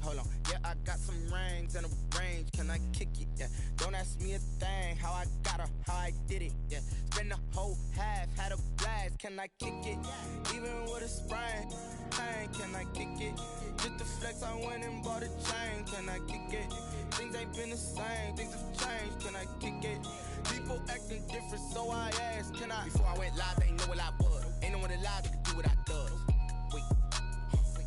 Hold on, yeah, I got some rings and a range. Can I kick it? Yeah, don't ask me a thing. How I got her, how I did it. Yeah, spend the whole half, had a blast. Can I kick it? Even with a sprain, pain. Can I kick it? Just the flex, I went and bought a chain. Can I kick it? Things ain't been the same, things have changed. Can I kick it? People acting different, so I asked, can I? Before I went live, they ain't know what I was. Ain't no one alive that could do what I does. Wait,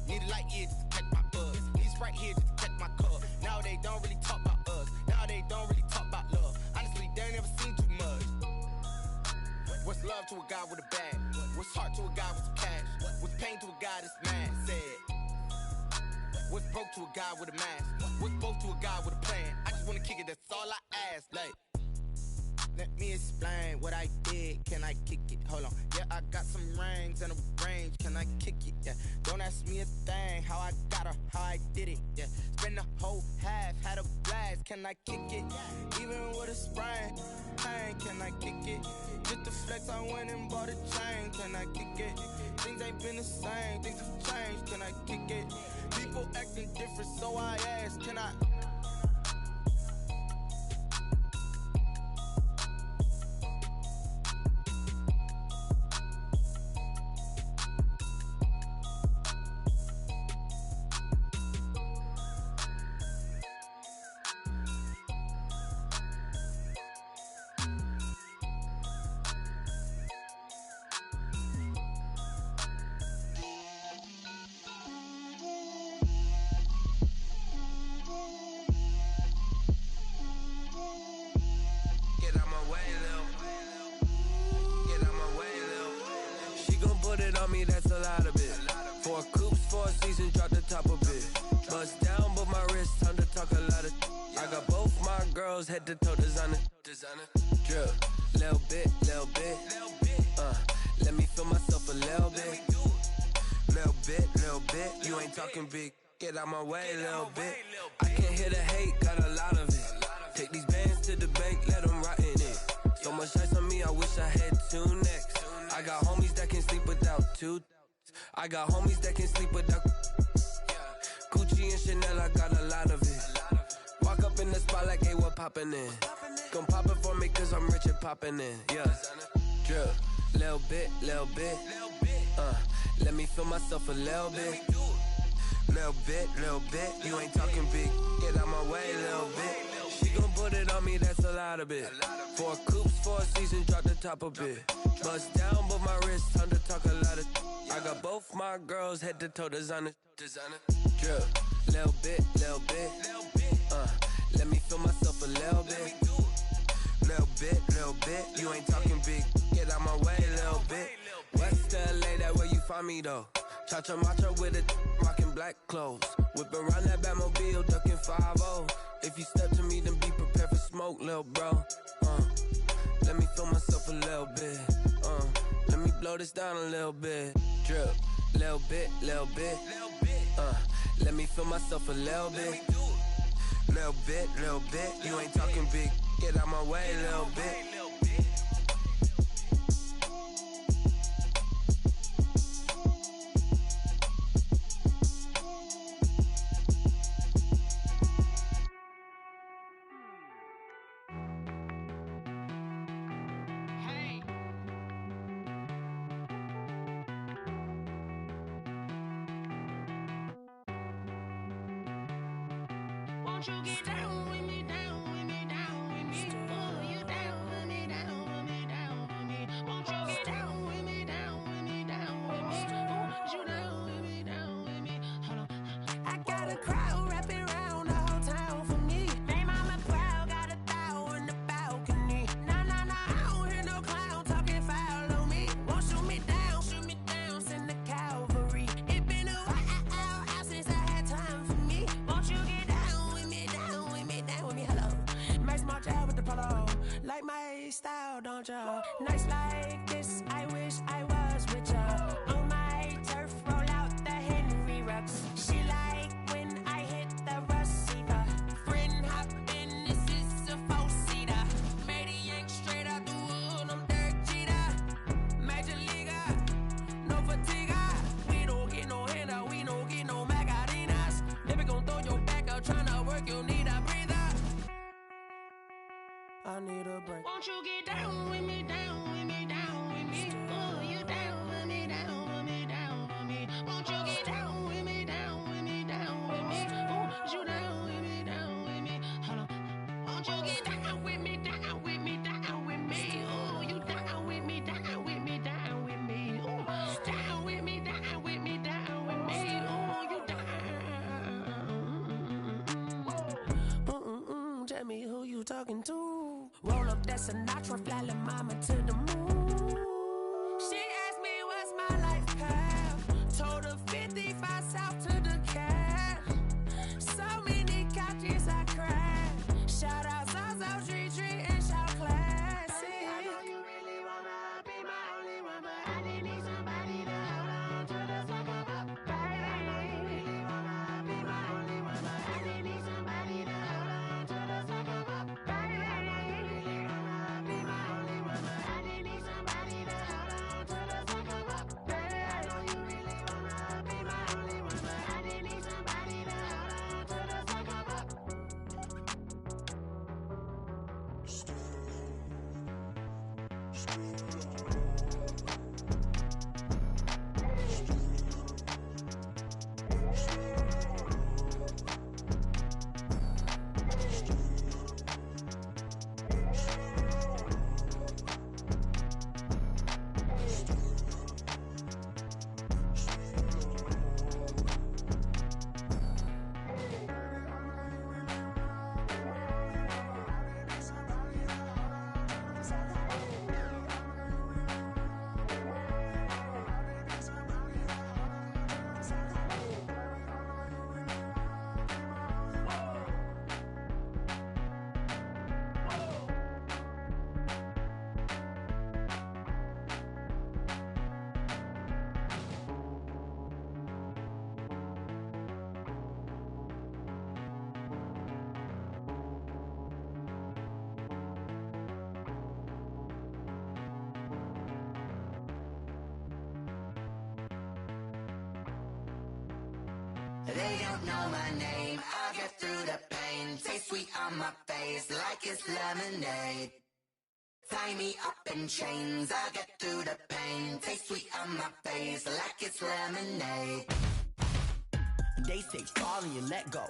need a light here just to catch my buzz. Need Sprite here just to catch my cup. Now they don't really talk about us. Now they don't really talk about love. Honestly, they ain't never seen too much. What's love to a guy with a bag? What's heart to a guy with some cash? What's pain to a guy that's mad? Said. What's broke to a guy with a mask? What's both to a guy with a plan? I just wanna kick it, that's all I ask. Like, let me explain what I did. Can I kick it? Hold on. Yeah, I got some rings and a range. Can I kick it? Yeah. Don't ask me a thing. How I got her, how I did it. Yeah. Spend the whole half, had a blast. Can I kick it? Even with a sprain, pain. Can I kick it? Just the flex, I went and bought a chain. Can I kick it? Things ain't been the same, things have changed. Can I kick it? People acting different, so I asked, can I? That's a lot of it. 4 coops, 4 seasons, drop the top of it. Bust down, but my wrist, time to talk a lot of. I got both my girls, head to toe designer. Drip, little bit. Let me feel myself a little bit. Little bit. You ain't talking big. Get out my way, little bit. I can't hear the hate, got a lot of it. Take these bands to the bank, let them rot in it. So much ice on me, I wish I had 2 necks. I got homies that can sleep without 2. I got homies that can sleep without Gucci and Chanel, I got a lot of it. Walk up in the spot like, hey, what poppin' in? Gon' pop it for me cause I'm rich and poppin' in. Yeah, drip, little bit. Let me feel myself a little bit. Little bit. You ain't talking big. Get out my way, little bit. She gon' put it on me, that's a lot of it. 4 coops, 4 seasons, drop the top of it. Bust down, but my wrist, time to talk a lot of. I got both my girls, head to toe designer. Drip, little bit. Let me feel myself a little bit. Little bit. You ain't talking big. Get out my way, little bit. West LA, that where you find me though. Cha-cha matcha with it, rockin' black clothes. Whip around that Batmobile, duckin' 5-0. If you step to me, then be prepared for smoke, lil' bro. Let me feel myself a little bit. Let me blow this down a little bit. Drip, little bit. Let me feel myself a little bit. Little bit. You ain't talking big. Get out my way, little bit. Won't you get down with me, down with me, down with me? Oh, you down with me, down with me, down with me. Won't you get down with me, down with me, down with me? Oh, you down with me, down with me? Hold on. I got a crowd wrapping around the whole town for me. Name on my crowd, got a thou in the balcony. Nah, I don't hear no clown talking foul on me. Won't shoot me down, send the cavalry. It been a while since I had time for me. Won't you get down with me, down with me, down with me? Hello, Max March out with the polo. Like my style, don't ya? Nights like this, I wish I was with ya. On my turf, roll out the Henry Rux. She like when I hit the receiver. Friend hop in, this is a 4-seater. Made a yank straight out the wood, I'm Derek Jeter. Major leaguer, no fatigue. We don't get no handout, we don't get no Macarinas. Baby gon' throw your work, you need a breather. I need a break. Won't you get down with me, down with me, down with me? Oh, you down with me, down with me, down with me. Won't you get down with me, down with me, down with me? Oh, you down with me, down with me. Hold on. Won't you get down with me, down with me, down with me? Oh, you down with me, down with me, down with me. Oh, down with me, down with me, down with me. Oh, you down. Tell me who you talking to. Roll up that Sinatra, fly la mama to the moon. She asked me what's my life path. Told her 55 south to the cab. So many couches I cried. Shout out South Street and shout classy. I know you really wanna be my only one, but I didn't need somebody to hold on to the second up. Baby, I know you really wanna be my only one, but I didn't need somebody to hold on to the second up. Baby, I know you really wanna be my only one, but I didn't need somebody to hold on to the second up. Baby, I know you really wanna be my only one, but I didn't need somebody to hold on to the second up. They don't know my name, I get through the pain. Taste sweet on my face like it's lemonade. Tie me up in chains, I get through the pain. Taste sweet on my face like it's lemonade. They say fall and you let go,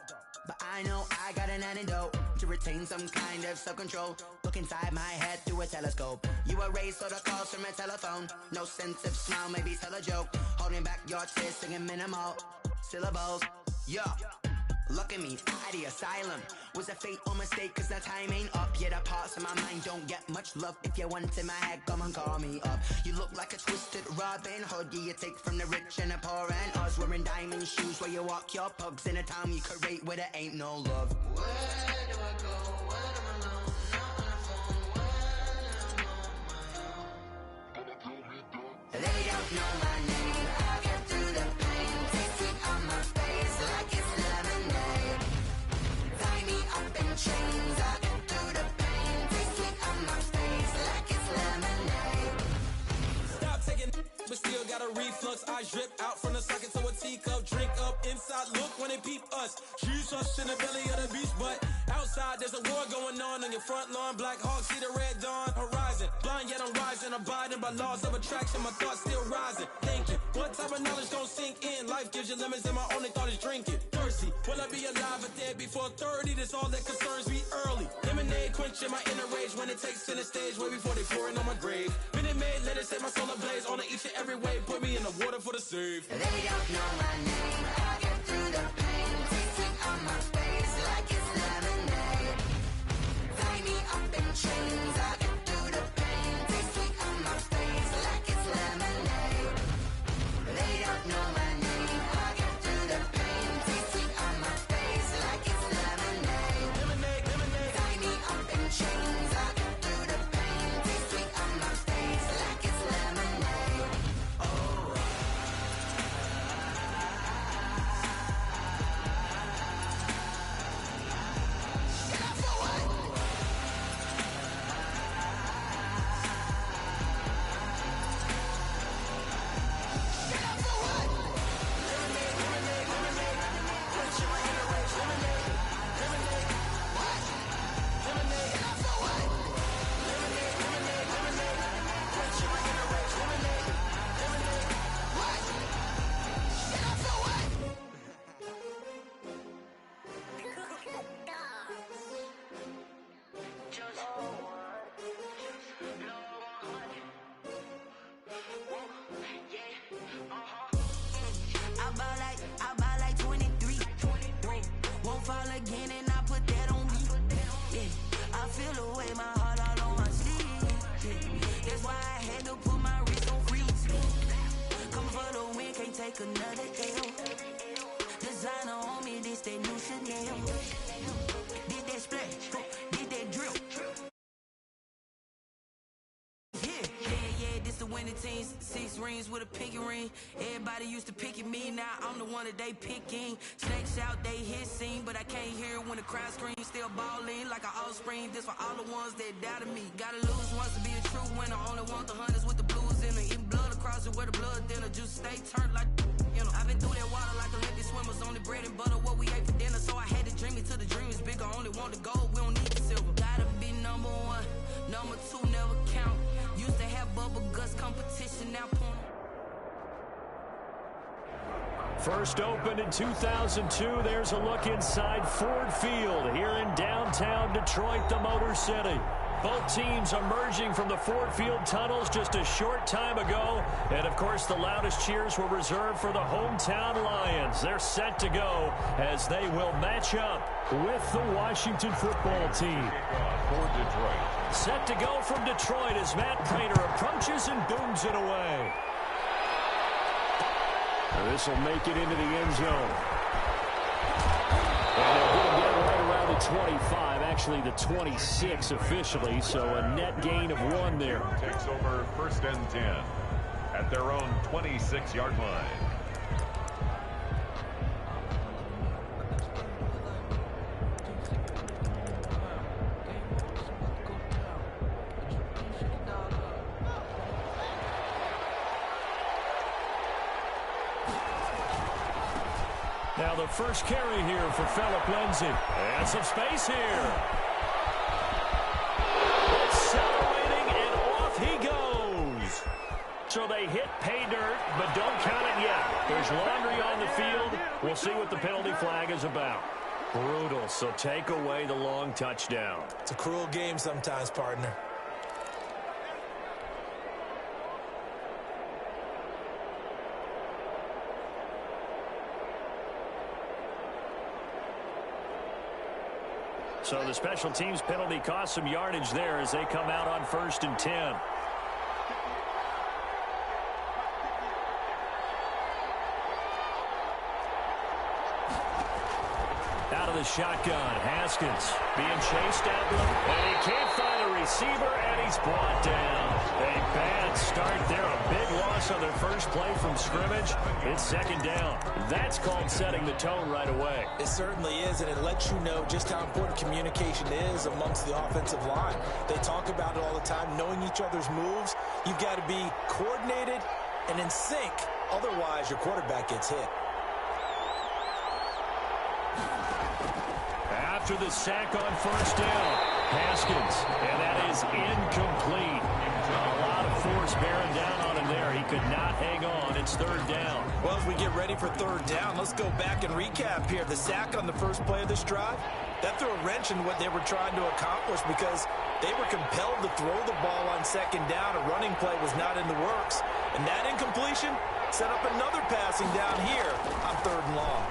but I know I got an antidote to retain some kind of self-control. Look inside my head through a telescope. You erase all the calls from a telephone. No sense of smile, maybe tell a joke. Holding back your tears, singing minimal syllables. Yo, look at me, out the asylum. Was a fate or mistake, cause the time ain't up. Yet the parts of my mind don't get much love. If you want in my head, come and call me up. You look like a twisted Robin Hood. Yeah, you take from the rich and the poor and us. Wearing diamond shoes where you walk your pugs. In a town you create where there ain't no love. Where do I go when I'm alone? Not on the phone when I'm on my own. They don't know my name, I get through the pain. Taste sweet on my face like it's lemonade. Tie me up in chains, I get through the pain. Taste sweet on my face like it's lemonade. Stop taking but still got a reflux. I drip out from the socket to a teacup. Drink up inside, look when they peep us. Jesus in the belly of the beast, but outside there's a war going on your front lawn. Black Hawk, see the red dawn horizon. Blind yet I'm rising, abiding by laws of attraction. My thoughts still rising, thinking what type of knowledge gon' sink in? Life gives you limits and my only thought is drinking. Thirsty, will I be alive or dead before 30? That's all that concerns me early. Lemonade quenching my inner rage when it takes center stage way before they pouring on my grave. Minute Maid, let it set my soul ablaze on each and every way. Put me in the water for the save. They don't know my name, I get through the pain. Taste sweet on my face like it's lemonade. Tie me up in chains, I get through the pain. Taste sweet on my face like it's lemonade. They don't know my name, I get through the pain. Taste sweet on my face like it's lemonade. Lemonade, lemonade. Tie me up in chains, I get through the pain. Taste sweet on my face like it's lemonade. Oh. take another L. Designer on me, this that new Chanel. Did that splash, did that drip. Yeah, this the winning team. 6 rings with a pinky ring. Everybody used to pick at me, now I'm the one that they picking. Snakes out, they hit scene, but I can't hear it when the crowd screams. Still balling like an offspring. This for all the ones that doubted me. Gotta lose once to be a true winner. Only want the hunters with the blues in it. Eating blood across it where the blood dinner. Juice stay turned like you know. I've been through that water like Olympic swimmers. Only bread and butter what we ate for dinner. So I had to dream it till the dream is bigger. Only want the gold, we don't need the silver. Gotta be number 1, number 2 never count. Used to have bubble guts competition, now point. First opened in 2002. There's a look inside Ford Field here in downtown Detroit, the Motor City. Both teams emerging from the Ford Field tunnels just a short time ago. And, of course, the loudest cheers were reserved for the hometown Lions. They're set to go as they will match up with the Washington football team. For Detroit. Set to go from Detroit as Matt Prater approaches and booms it away. This will make it into the end zone. And they'll get it right around the 25, actually the 26 officially, so a net gain of 1 there. Takes over 1st and 10 at their own 26-yard line. Now the first carry here for Phillip Lindsay. And some space here. Accelerating, and off he goes. So they hit pay dirt, but don't count it yet. There's laundry on the field. We'll see what the penalty flag is about. Brutal, so take away the long touchdown. It's a cruel game sometimes, partner. So the special teams penalty cost some yardage there as they come out on 1st and 10. Out of the shotgun, Haskins being chased at them, and he can't find a receiver, and he's brought down. A bad start there, a big loss on their first play from scrimmage. It's 2nd down. That's called setting the tone right away. It certainly is, and it lets you know just how important communication is amongst the offensive line. They talk about it all the time, knowing each other's moves. You've got to be coordinated and in sync. Otherwise, your quarterback gets hit. After the sack on 1st down, Haskins, and that is incomplete. A lot of force bearing down on him there. He could not hang on. It's 3rd down. Well, as we get ready for 3rd down, let's go back and recap here. The sack on the first play of this drive, that threw a wrench in what they were trying to accomplish because they were compelled to throw the ball on 2nd down. A running play was not in the works. And that incompletion set up another passing down here on 3rd and long.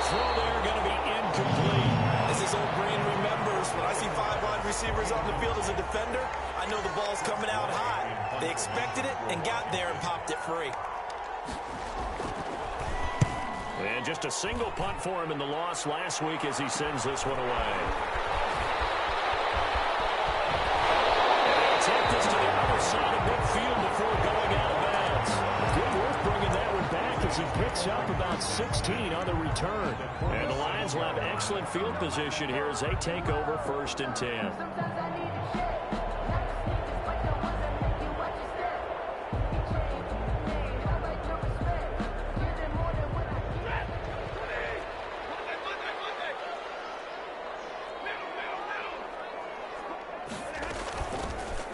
Throw there going to be incomplete. As his old brain remembers, when I see 5 wide receivers on the field as a defender, I know the ball's coming out high. They expected it and got there and popped it free. And just a single punt for him in the loss last week as he sends this one away. And they'll take this to the other side of midfield before going out of bounds. Good work bringing that one back as he picks up about 16 on the return. And the Lions will have excellent field position here as they take over 1st and 10.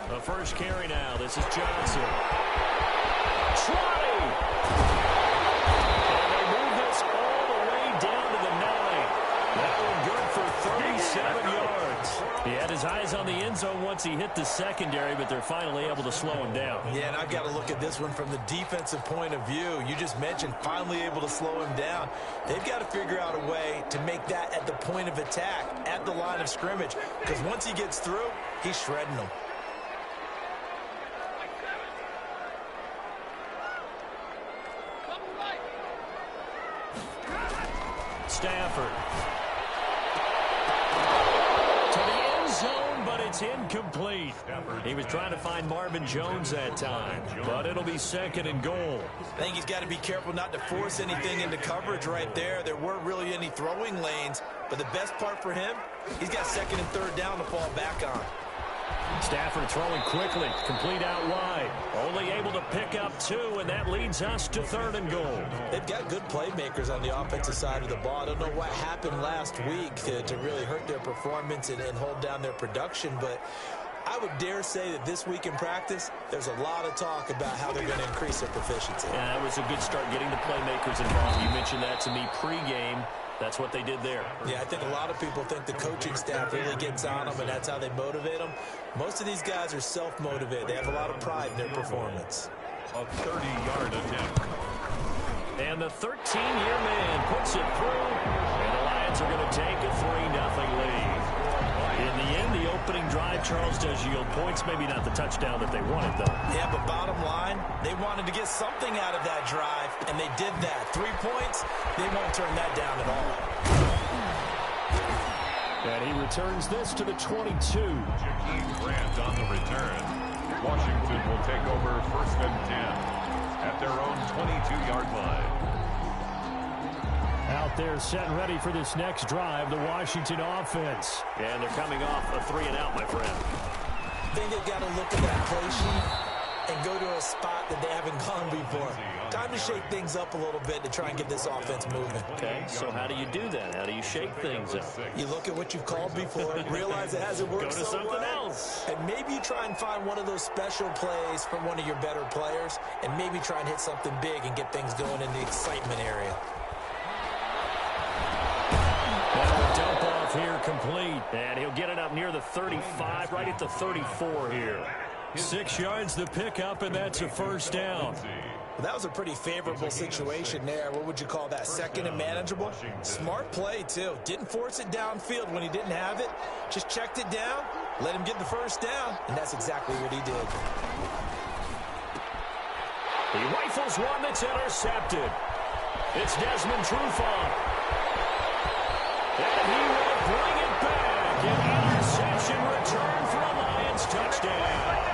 The first carry now. This is Johnson. Try! And they move this all the way down to the 9. That one good for 37 yards. He had his eyes on the end zone once he hit the secondary, but they're finally able to slow him down. Yeah, and I've got to look at this one from the defensive point of view. You just mentioned finally able to slow him down. They've got to figure out a way to make that at the point of attack, at the line of scrimmage, because once he gets through, he's shredding them. Stafford. To the end zone, but it's incomplete. He was trying to find Marvin Jones that time, but it'll be second and goal. I think he's got to be careful not to force anything into coverage right there. There weren't really any throwing lanes, but the best part for him, he's got second and third down to fall back on. Stafford throwing quickly, complete out wide. Only able to pick up 2, and that leads us to third and goal. They've got good playmakers on the offensive side of the ball. I don't know what happened last week to really hurt their performance and hold down their production, but I would dare say that this week in practice, there's a lot of talk about how they're going to increase their proficiency. Yeah, that was a good start getting the playmakers involved. You mentioned that to me pregame. That's what they did there. Yeah, I think a lot of people think the coaching staff really gets on them, and that's how they motivate them. Most of these guys are self-motivated. They have a lot of pride in their performance. A 30-yard attempt. And the 13-year man puts it through, and the Lions are going to take a 3-0 lead. In the end, the opening drive, Charles, does yield points. Maybe not the touchdown that they wanted, though. Yeah, but bottom line, they wanted to get something out of that drive, and they did that. 3 points, they won't turn that down at all. And he returns this to the 22. Jakeem Grant on the return. Washington will take over first and 10 at their own 22-yard line. Out there set and ready for this next drive, the Washington offense. And they're coming off a 3-and-out, my friend. I think they've got to look at that play sheet and go to a spot that they haven't gone before. Time to shake things up a little bit to try and get this offense moving. Okay, so how do you do that? How do you shake things up? You look at what you've called before, realize it hasn't worked Go to so something well, else. and maybe you try and find one of those special plays from one of your better players, and maybe try and hit something big and get things going in the excitement area. Dump off here complete, and he'll get it up near the 35, right at the 34 here. 6 yards the pickup, and that's a first down. Well, that was a pretty favorable situation there. What would you call that? Second and manageable? Smart play, too. Didn't force it downfield when he didn't have it. Just checked it down, let him get the first down, and that's exactly what he did. He rifles one that's intercepted. It's Desmond Trufant. And he will bring it back. An interception return for a Lions touchdown.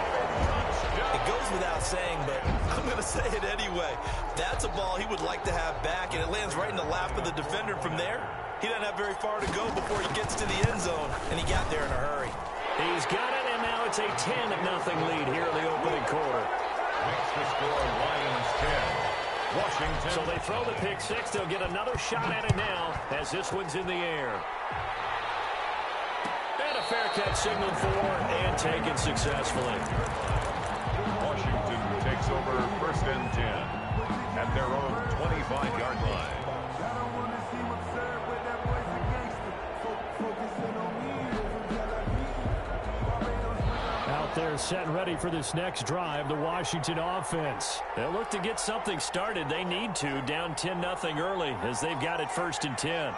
It goes without saying, but I'm going to say it anyway. That's a ball he would like to have back, and it lands right in the lap of the defender from there. He doesn't have very far to go before he gets to the end zone, and he got there in a hurry. He's got it, and now it's a 10-0 lead here in the opening quarter. Makes the score Lions 10. Washington. So they throw the pick six. They'll get another shot at it now as this one's in the air. And a fair catch signaled for and taken successfully. Washington takes over first and 10 at their own 25-yard line. Out there set and ready for this next drive, the Washington offense. They'll look to get something started. They need to, down 10-0 early as they've got it first and 10.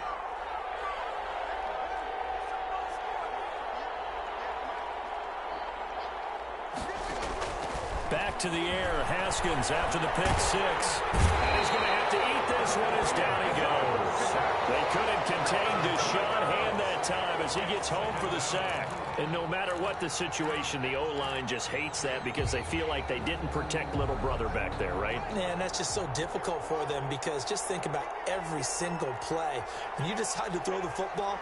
Back to the air, Haskins after the pick six. And he's going to have to eat this one as down he goes. They couldn't contain Deshaun Hand that time as he gets home for the sack. And no matter what the situation, the O-line just hates that because they feel like they didn't protect little brother back there, right? Man, that's just so difficult for them because just think about every single play. When you decide to throw the football,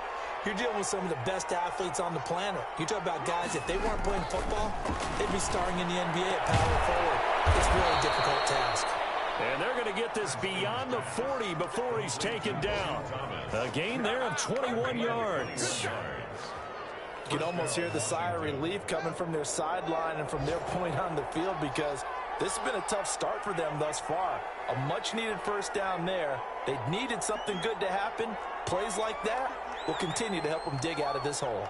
you're dealing with some of the best athletes on the planet. You talk about guys, if they weren't playing football, they'd be starring in the NBA at power forward. It's a really difficult task. And they're going to get this beyond the 40 before he's taken down. A gain there of 21 yards. You can almost hear the sigh of relief coming from their sideline and from their point on the field because this has been a tough start for them thus far. A much-needed first down there. They needed something good to happen. Plays like that will continue to help them dig out of this hole.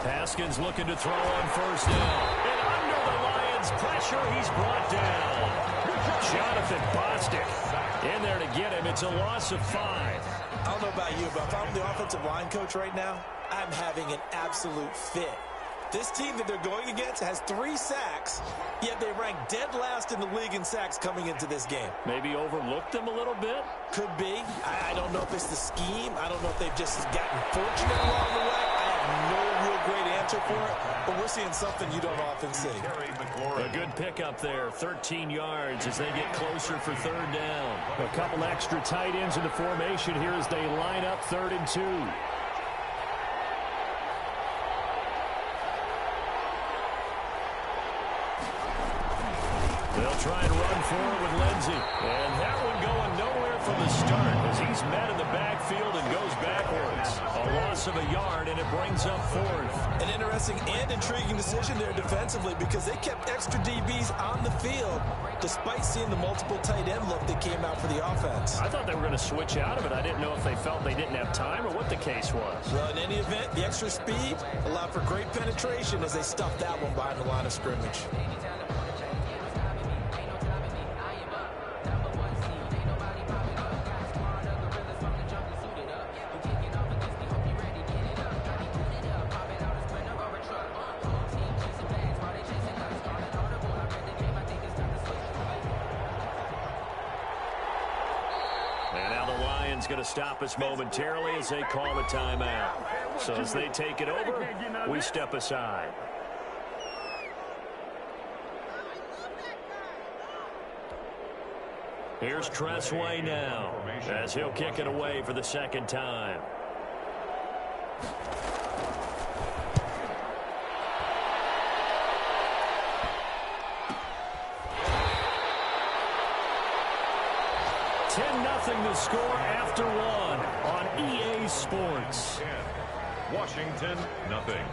Haskins looking to throw on first down. And under the Lions' pressure, he's brought down. Jonathan Bostic in there to get him. It's a loss of 5. I don't know about you, but if I'm the offensive line coach right now, I'm having an absolute fit. This team that they're going against has 3 sacks, yet they rank dead last in the league in sacks coming into this game. Maybe overlooked them a little bit? Could be. I don't know if it's the scheme. I don't know if they've just gotten fortunate along the way. I have no real great answer for it, but we're seeing something you don't often see. A good pickup there, 13 yards as they get closer for 3rd down. A couple extra tight ends in the formation here as they line up 3rd and 2. They'll try and run forward with Lindsey. And that one going nowhere from the start as he's met in the backfield and goes backwards. A loss of a yard, and it brings up 4th. An interesting and intriguing decision there defensively because they kept extra DBs on the field despite seeing the multiple tight end look that came out for the offense. I thought they were going to switch out of it. I didn't know if they felt they didn't have time or what the case was. Well, in any event, the extra speed allowed for great penetration as they stuffed that one behind the line of scrimmage. Going to stop us momentarily as they call the timeout. So as they take it over, we step aside. Here's Tressway now as he'll kick it away for the 2nd time. The score after 1 on EA Sports. Washington, nothing.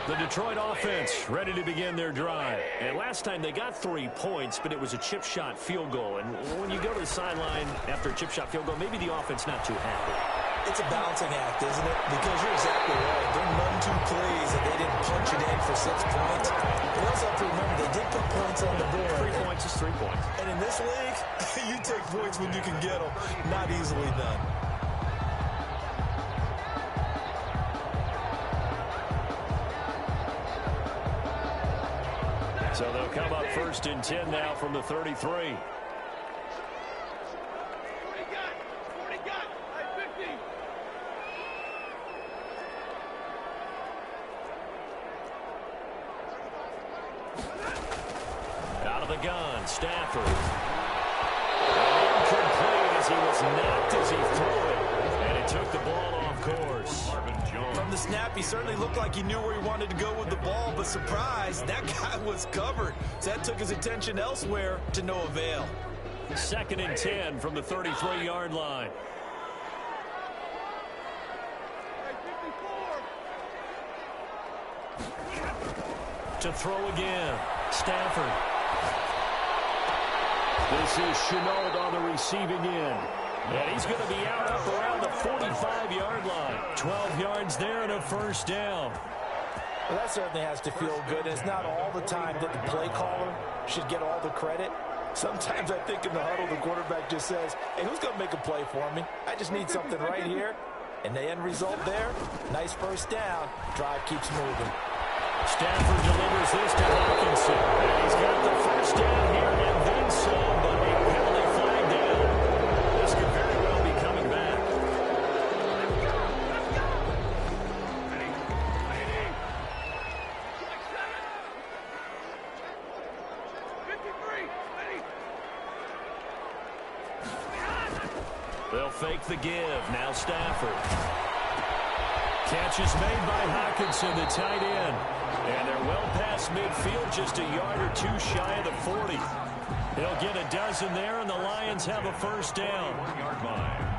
The Detroit offense ready to begin their drive. And last time they got 3 points, but it was a chip shot field goal. And when you go to the sideline after a chip shot field goal, maybe the offense not too happy. It's a balancing act, isn't it? Because you're exactly right. There are none too plays that they didn't punch it in for 6 points. We also have to remember they did put points on the board. 3 points is 3 points. And in this league, you take points when you can get them. Not easily done. So they'll come up 1st and 10 now from the 33. Out of the gun, Stafford. Incomplete as he was knocked as he threw it. And he took the ball off course. From the snap, he certainly looked like he knew where he wanted to go with the ball, but surprise, that guy was covered. So that took his attention elsewhere to no avail. 2nd and 10 from the 33-yard line. To throw again, Stafford. This is Chenault on the receiving end. And he's going to be out up around the 45-yard line. 12 yards there and a 1st down. Well, that certainly has to feel good. It's not all the time that the play caller should get all the credit. Sometimes I think in the huddle, the quarterback just says, hey, who's going to make a play for me? I just need something right here. And the end result there, nice 1st down. Drive keeps moving. Stafford delivers this to Hawkinson. And he's got the 1st down here and then some, but a penalty flag down. This could very well be coming back. They'll fake the give. Now Stafford. Catch is made by Hawkinson, the tight end. And they're well past midfield, just a yard or 2 shy of the 40. He'll get a dozen there, and the Lions have a 1st down. 1-yard line.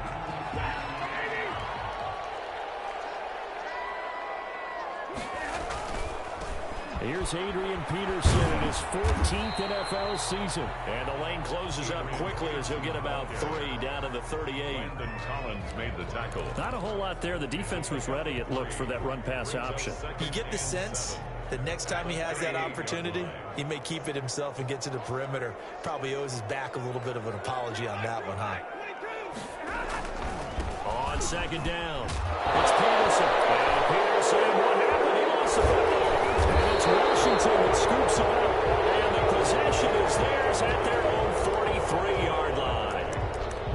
Here's Adrian Peterson in his 14th NFL season. And the lane closes up quickly as he'll get about 3 down to the 38. Brandon Collins made the tackle. Not a whole lot there. The defense was ready, it looked, for that run-pass option. You get the sense that next time he has that opportunity, he may keep it himself and get to the perimeter. Probably owes his back a little bit of an apology on that one, huh? On second down, it's Peterson. And Peterson, what happened? He lost the football. And it's Washington that scoops it up. And the possession is theirs at their own 43-yard line.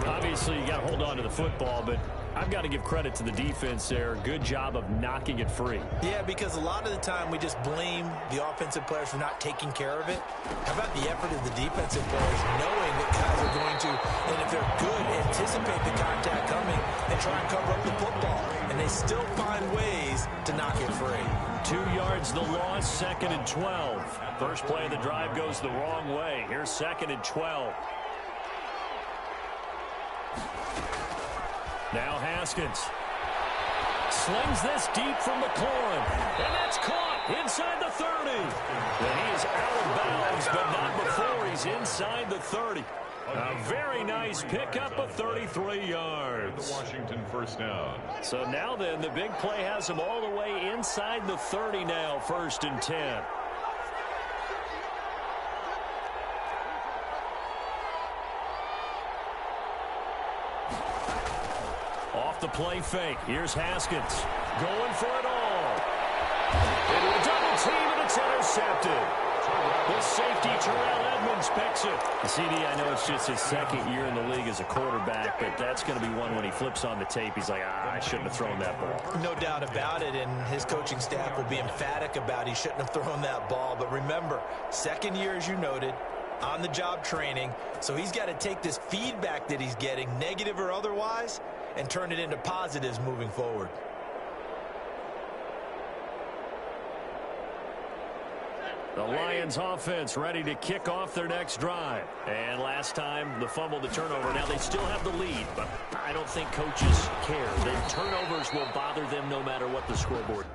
Obviously, you got to hold on to the football, but I've got to give credit to the defense there. Good job of knocking it free. Yeah, because a lot of the time we just blame the offensive players for not taking care of it. How about the effort of the defensive players knowing that guys are going to, and if they're good, anticipate the contact coming and try and cover up the football. And they still find ways to knock it free. 2 yards the loss, 2nd and 12. First play of the drive goes the wrong way. Here's 2nd and 12. Now Haskins slings this deep from McLaurin, and that's caught inside the 30. And he is out of bounds, but not before he's inside the 30. A very nice pickup of 33 yards. The Washington first down. So now then, the big play has him all the way inside the 30 now, 1st and 10. Off the play fake. Here's Haskins going for it all. Into a double team, and it's intercepted. The safety, Terrell Edmonds, picks it. CD, I know it's just his 2nd year in the league as a quarterback, but that's going to be one when he flips on the tape. He's like, I shouldn't have thrown that ball. No doubt about it, and his coaching staff will be emphatic about he shouldn't have thrown that ball. But remember, 2nd year, as you noted, on-the-job training, so he's got to take this feedback that he's getting, negative or otherwise, and turn it into positives moving forward. The Lions offense ready to kick off their next drive. And last time, the fumble, the turnover. Now they still have the lead, but I don't think coaches care. The turnovers will bother them no matter what the scoreboard.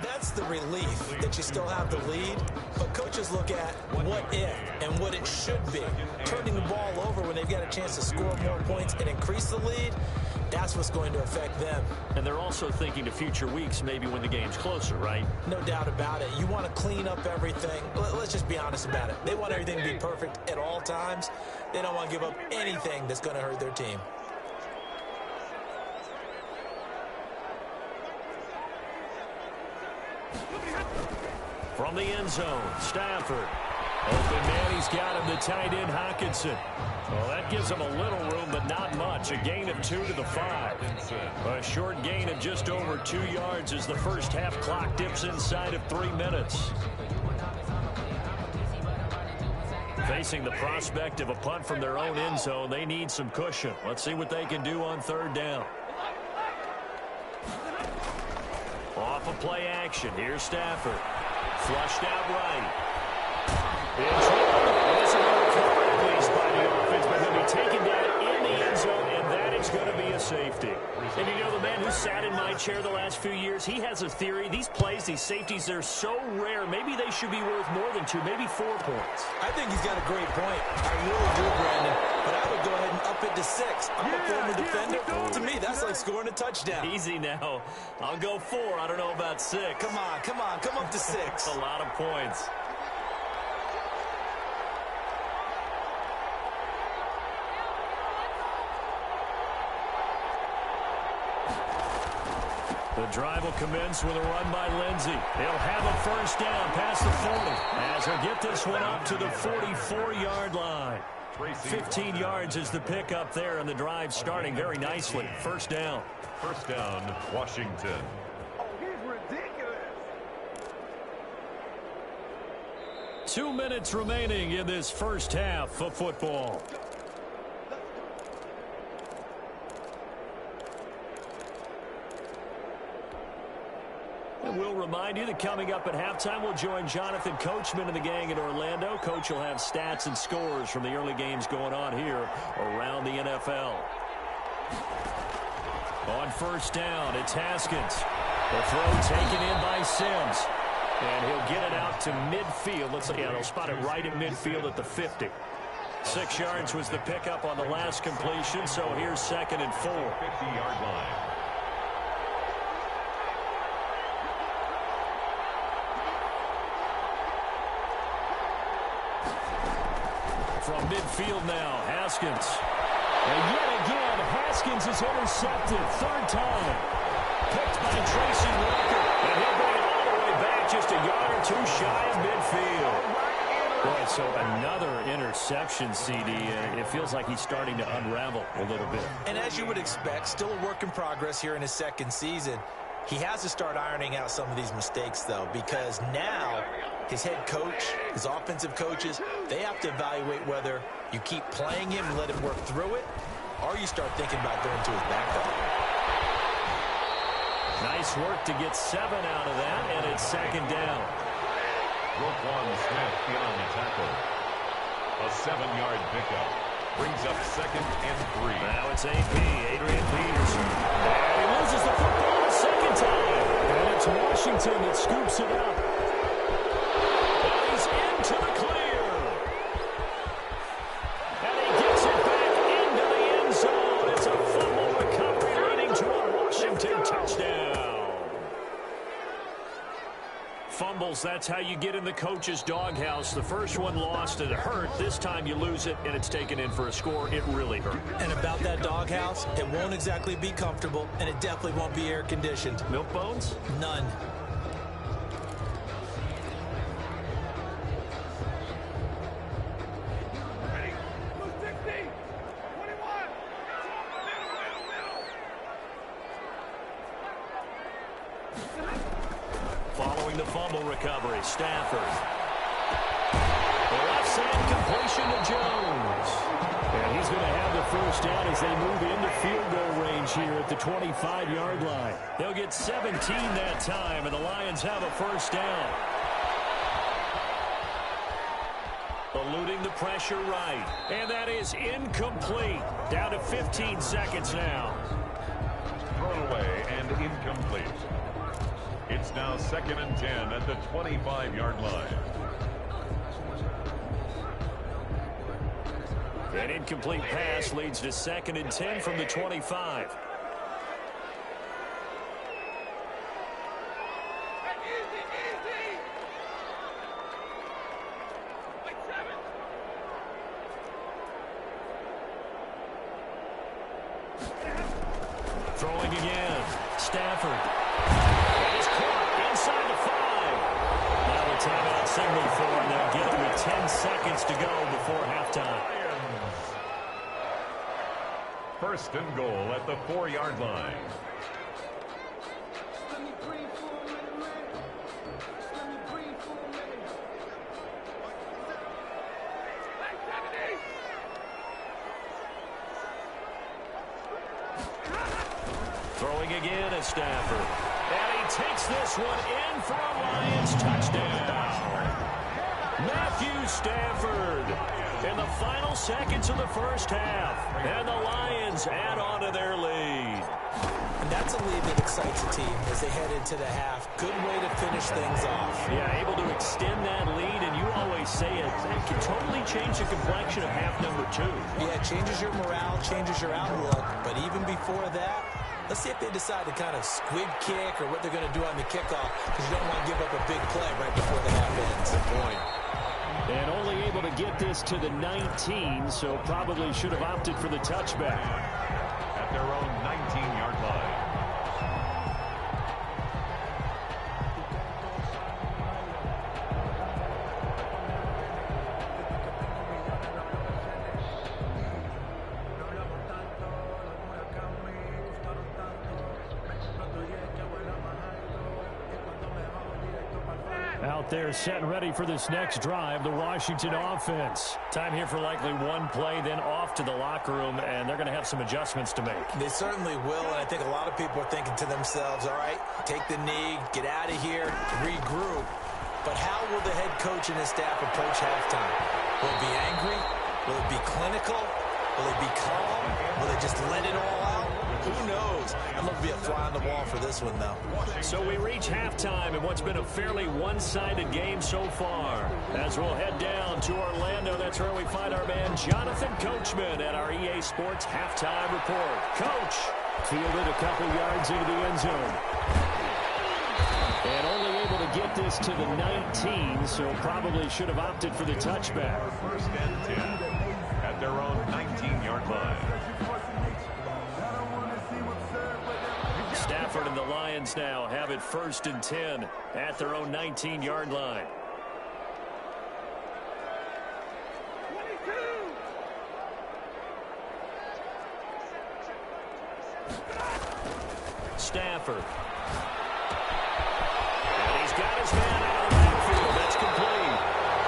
That's the relief that you still have the lead, but coaches look at what if and what it should be. Turning the ball over when they've got a chance to score more points and increase the lead, that's what's going to affect them. And they're also thinking to future weeks, maybe when the game's closer, right? No doubt about it. You want to clean up everything. Let's just be honest about it. They want everything to be perfect at all times. They don't want to give up anything that's going to hurt their team. From the end zone, Stafford. Open man, he's got him, the tight end, Hockenson. Well, that gives him a little room, but not much. A gain of 2 to the 5. A short gain of just over 2 yards as the first half clock dips inside of 3 minutes. Facing the prospect of a punt from their own end zone, they need some cushion. Let's see what they can do on 3rd down. Off of play action, here's Stafford. Flushed out right. In trouble. It's a recovery at least by the offense, but he'll be taken down in the end zone, and that is going to be a safety. And you know, the man who sat in my chair the last few years, he has a theory. These plays, these safeties, they're so rare. Maybe they should be worth more than 2, maybe 4 points. I think he's got a great point. I really do, Brandon. But I would go ahead and up it to 6. I'm a former defender. To me, that's like scoring a touchdown. Easy now. I'll go 4. I don't know about 6. Come on. Come up to 6. A lot of points. The drive will commence with a run by Lindsey. He'll have a first down past the 40 as he'll get this one up to the 44-yard line. 15 yards is the pickup there, and the drive starting very nicely. First down. First down, Washington. 2 minutes remaining in this first half of football. And we'll remind you that coming up at halftime, we'll join Jonathan Coachman and the gang in Orlando. Coach will have stats and scores from the early games going on here around the NFL. On first down, it's Haskins. The throw taken in by Sims. And he'll get it out to midfield. Let's see, yeah, they'll spot it right at midfield at the 50. 6 yards was the pickup on the last completion, so here's 2nd and 4. 50-yard line. From midfield now, Haskins. And yet again, Haskins is intercepted. 3rd time. Picked by Tracy Walker. And he'll bring it all the way back just a yard or 2 shy of midfield. Boy, so another interception, CD. It feels like he's starting to unravel a little bit. And as you would expect, still a work in progress here in his 2nd season. He has to start ironing out some of these mistakes, though, because now his head coach, his offensive coaches, they have to evaluate whether you keep playing him and let him work through it, or you start thinking about going to his backup. Nice work to get 7 out of that, and it's 2nd down. Roquan Smith in on the tackle. A 7-yard pickup. Brings up 2nd and 3. Now it's AP, Adrian Peterson. And he loses the football a 2nd time. And it's Washington that scoops it up. And he's into the clear. And he gets it back into the end zone. It's a fumble recovery leading to a Washington touchdown. Fumbles, that's how you get in the coach's doghouse. The first one lost and it hurt. This time you lose it and it's taken in for a score. It really hurt. And about that doghouse, it won't exactly be comfortable, and it definitely won't be air-conditioned. Milk bones? None. Following the fumble recovery, Stafford. The left side completion to Jones. And he's going to have the first down as they move into field goal range here at the 25-yard line. They'll get 17 that time, and the Lions have a first down. Eluding the pressure right. And that is incomplete. Down to 15 seconds now. Thrown away and incomplete. It's now 2nd and 10 at the 25-yard line. An incomplete pass leads to 2nd and 10 from the 25. Throwing again. Stafford. Timeout signal for them. They'll get it with 10 seconds to go before halftime. First and goal at the 4-yard line. Throwing again at Stafford. And he takes this one in for a Lions touchdown. Matthew Stafford in the final seconds of the first half. And the Lions add on to their lead. And that's a lead that excites a team as they head into the half. Good way to finish things off. Yeah, able to extend that lead, and you always say it can totally change the complexion of half number 2. Yeah, it changes your morale, changes your outlook. But even before that, let's see if they decide to kind of squib kick or what they're going to do on the kickoff, because you don't want to give up a big play right before the half ends. Good point. And only able to get this to the 19, so probably should have opted for the touchback. At their own 19-yard line. out there set and ready for this next drive, the Washington offense. Time here for likely one play, then off to the locker room, and they're going to have some adjustments to make. They certainly will, and I think a lot of people are thinking to themselves, all right, take the knee, get out of here, regroup. But how will the head coach and his staff approach halftime? Will it be angry? Will it be clinical? Will it be calm? Will they just let it all out? Who knows? I'm going to be a fly on the wall for this one, though. So we reach halftime in what's been a fairly one-sided game so far. As we'll head down to Orlando, that's where we find our man Jonathan Coachman at our EA Sports Halftime Report. Coach, fielded a couple yards into the end zone. And only able to get this to the 19, so probably should have opted for the touchback. First and 10 at their own 19-yard line. Stafford and the Lions now have it first and 10 at their own 19-yard line. Stafford. And he's got his man out of the backfield. That's complete.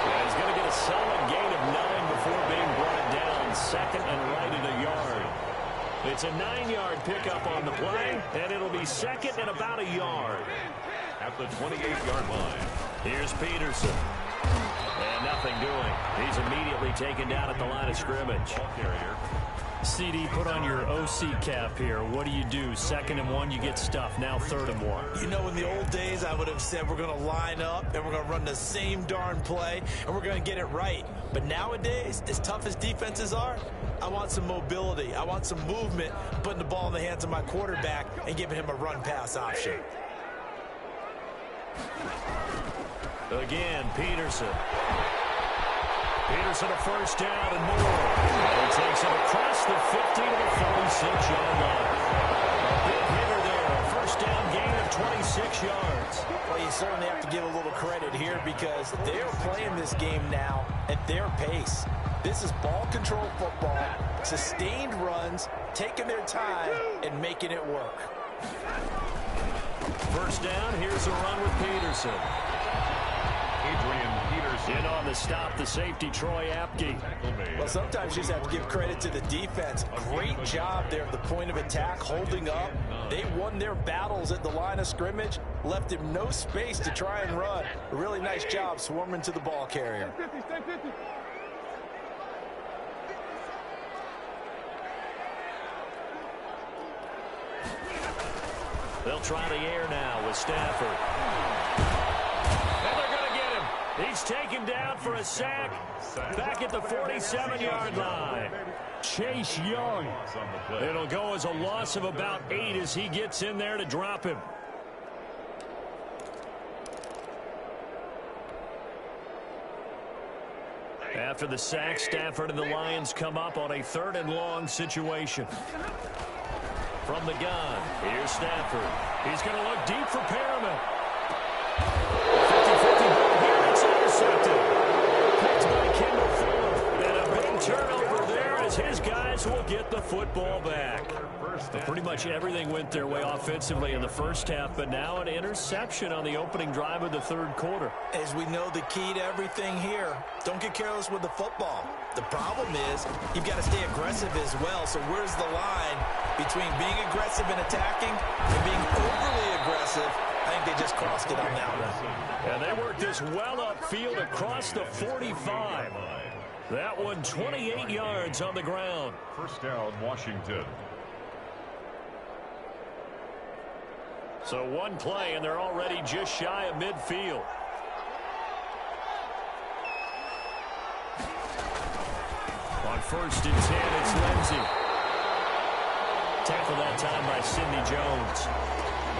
And he's going to get a solid gain of 9 before being brought down. Second and right at a yard. It's a 9-yard pickup on the play, and it'll be second and about a yard. At the 28-yard line. Here's Peterson. And nothing doing. He's immediately taken down at the line of scrimmage. Ball carrier. CD, put on your OC cap here. What do? 2nd and 1, you get stuffed. Now 3rd and 1. You know, in the old days, I would have said we're going to line up and we're going to run the same darn play and we're going to get it right. But nowadays, as tough as defenses are, I want some mobility. I want some movement, putting the ball in the hands of my quarterback and giving him a run-pass option. Again, Peterson. Peterson a first down and more. And he takes it across the 50 to the 46-yard line. A big hitter there. A first down gain of 26 yards. Well, you certainly have to give a little credit here because they're playing this game now at their pace. This is ball control football, sustained runs, taking their time, and making it work. First down, here's a run with Peterson. Adrian Peterson. In on the stop, the safety, Troy Apke. Well, sometimes you just have to give credit to the defense. Great job there at the point of attack, holding up. They won their battles at the line of scrimmage, left him no space to try and run. A really nice job swarming to the ball carrier. They'll try the air now with Stafford. And they're going to get him. He's taken down for a sack back at the 47-yard line. Chase Young. It'll go as a loss of about 8 as he gets in there to drop him. After the sack, Stafford and the Lions come up on a 3rd and long situation. From the gun, here's Stafford. He's going to look deep for Perriman. 50-50 ball here. It's intercepted. Picked by Kendall Fuller. And a big turnover there as his guys will get the football back. Pretty much everything went their way offensively in the first half, but now an interception on the opening drive of the 3rd quarter. As we know, the key to everything here, don't get careless with the football. The problem is you've got to stay aggressive as well. So where's the line between being aggressive and attacking and being overly aggressive? I think they just crossed it on that one. And they worked this well upfield across the 45. That one 28 yards on the ground. First down, Washington. So one play, and they're already just shy of midfield. On 1st and 10, it's Lindsey. Tackled that time by Sidney Jones.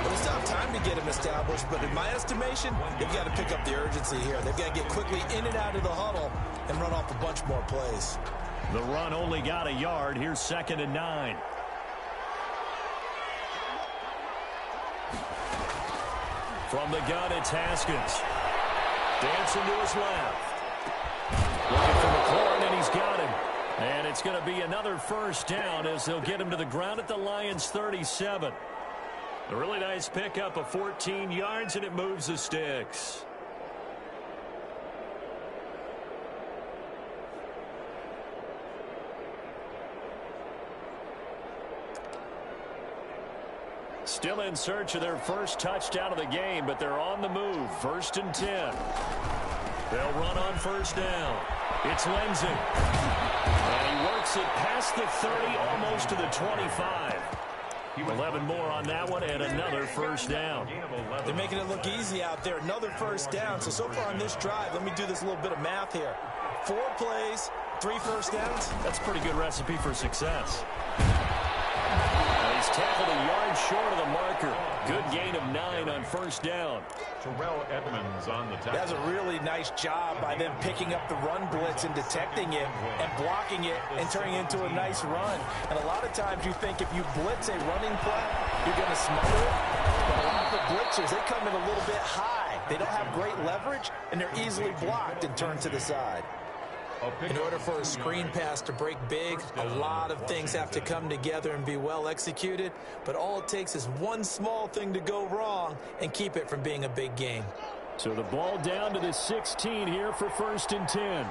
Well, it's not time to get him established, but in my estimation, they've got to pick up the urgency here. They've got to get quickly in and out of the huddle and run off a bunch more plays. The run only got a yard. Here's 2nd and 9. From the gun, it's Haskins. Dancing to his left. Looking for McLaurin, and he's got him. And it's going to be another first down as they'll get him to the ground at the Lions' 37. A really nice pickup of 14 yards, and it moves the sticks. Still in search of their first touchdown of the game, but they're on the move. 1st and 10. They'll run on 1st down. It's Lindsey. And he works it past the 30, almost to the 25. 11 more on that one, and another 1st down. They're making it look easy out there. Another 1st down. So far on this drive, let me do this little bit of math here. 4 plays, 3 1st downs. That's a pretty good recipe for success. He's tackled a yard short of the marker. Good gain of 9 on 1st down. Terrell Edmonds on the tackle. That's a really nice job by them picking up the run blitz and detecting it and blocking it and turning it into a nice run. And a lot of times you think if you blitz a running play, you're going to smother it. But a lot of the blitzers, they come in a little bit high. They don't have great leverage, and they're easily blocked and turned to the side. In order for a screen pass to break big, a lot of things have to come together and be well executed, but all it takes is one small thing to go wrong and keep it from being a big game. So the ball down to the 16 here for 1st and 10.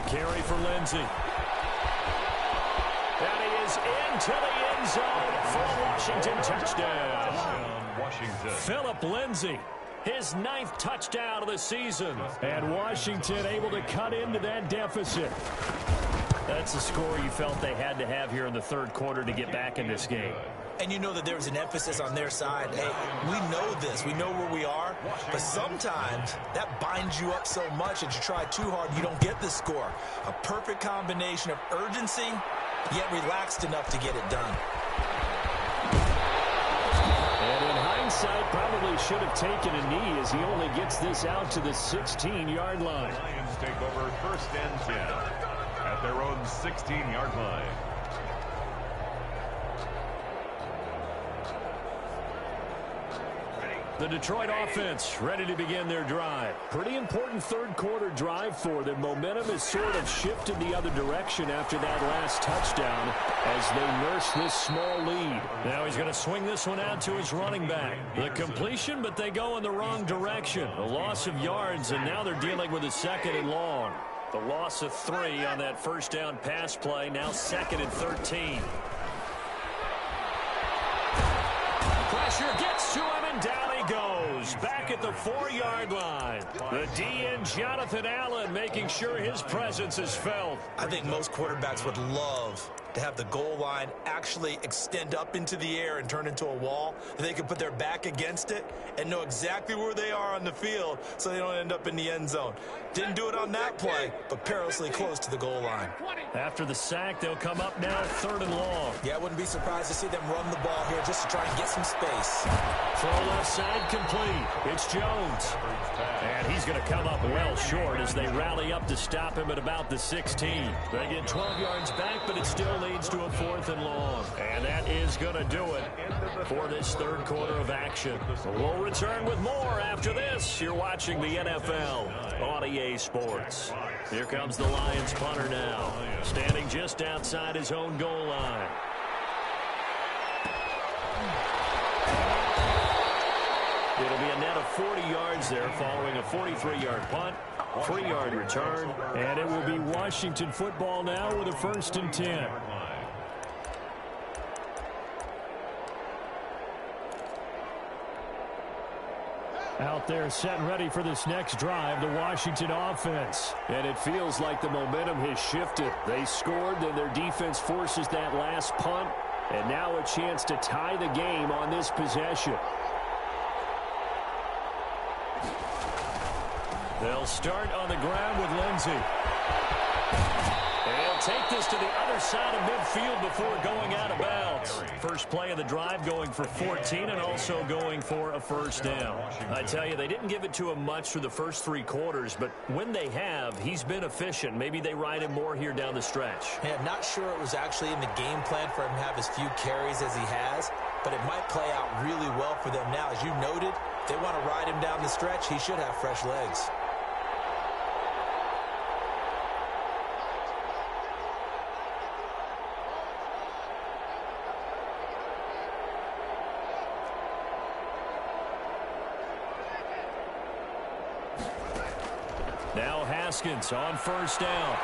Carry for Lindsey. And he is into the end zone for a Washington touchdown. Washington. Philip Lindsey, his 9th touchdown of the season. And Washington able to cut into that deficit. That's the score you felt they had to have here in the 3rd quarter to get back in this game. And you know that there's an emphasis on their side. Hey, we know this. We know where we are. But sometimes that binds you up so much that you try too hard, you don't get the score. A perfect combination of urgency, yet relaxed enough to get it done. And in hindsight, probably should have taken a knee as he only gets this out to the 16-yard line. Lions take over 1st and 10 at their own 16-yard line. The Detroit offense ready to begin their drive. Pretty important 3rd quarter drive for them. Momentum has sort of shifted the other direction after that last touchdown as they nurse this small lead. Now he's going to swing this one out to his running back. The completion, but they go in the wrong direction. A loss of yards, and now they're dealing with a 2nd and long. The loss of 3 on that 1st down pass play, now 2nd and 13. Pressure gets to him, and down he goes. Back at the 4-yard line. The DN, Jonathan Allen, making sure his presence is felt. I think most quarterbacks would love to have the goal line actually extend up into the air and turn into a wall. They can put their back against it and know exactly where they are on the field so they don't end up in the end zone. Didn't do it on that play, but perilously close to the goal line. After the sack, they'll come up now 3rd and long. Yeah, I wouldn't be surprised to see them run the ball here just to try and get some space. Throw left side complete. It's Jones. And he's going to come up well short as they rally up to stop him at about the 16. They get 12 yards back, but it still leads to a 4th and long. And that is going to do it for this 3rd quarter of action. We'll return with more after this. You're watching the NFL on EA Sports. Here comes the Lions punter now, standing just outside his own goal line. It'll be a net of 40 yards there following a 43-yard punt, 3-yard return, and it will be Washington football now with a 1st and 10. Out there set and ready for this next drive, the Washington offense. And it feels like the momentum has shifted. They scored, then their defense forces that last punt, and now a chance to tie the game on this possession. They'll start on the ground with Lindsey. They'll take this to the other side of midfield before going out of bounds. First play of the drive going for 14 and also going for a 1st down. I tell you, they didn't give it to him much through the first 3 quarters, but when they have, he's been efficient. Maybe they ride him more here down the stretch. Yeah, I'm not sure it was actually in the game plan for him to have as few carries as he has, but it might play out really well for them now. As you noted, if they want to ride him down the stretch, he should have fresh legs. Now Haskins on first down.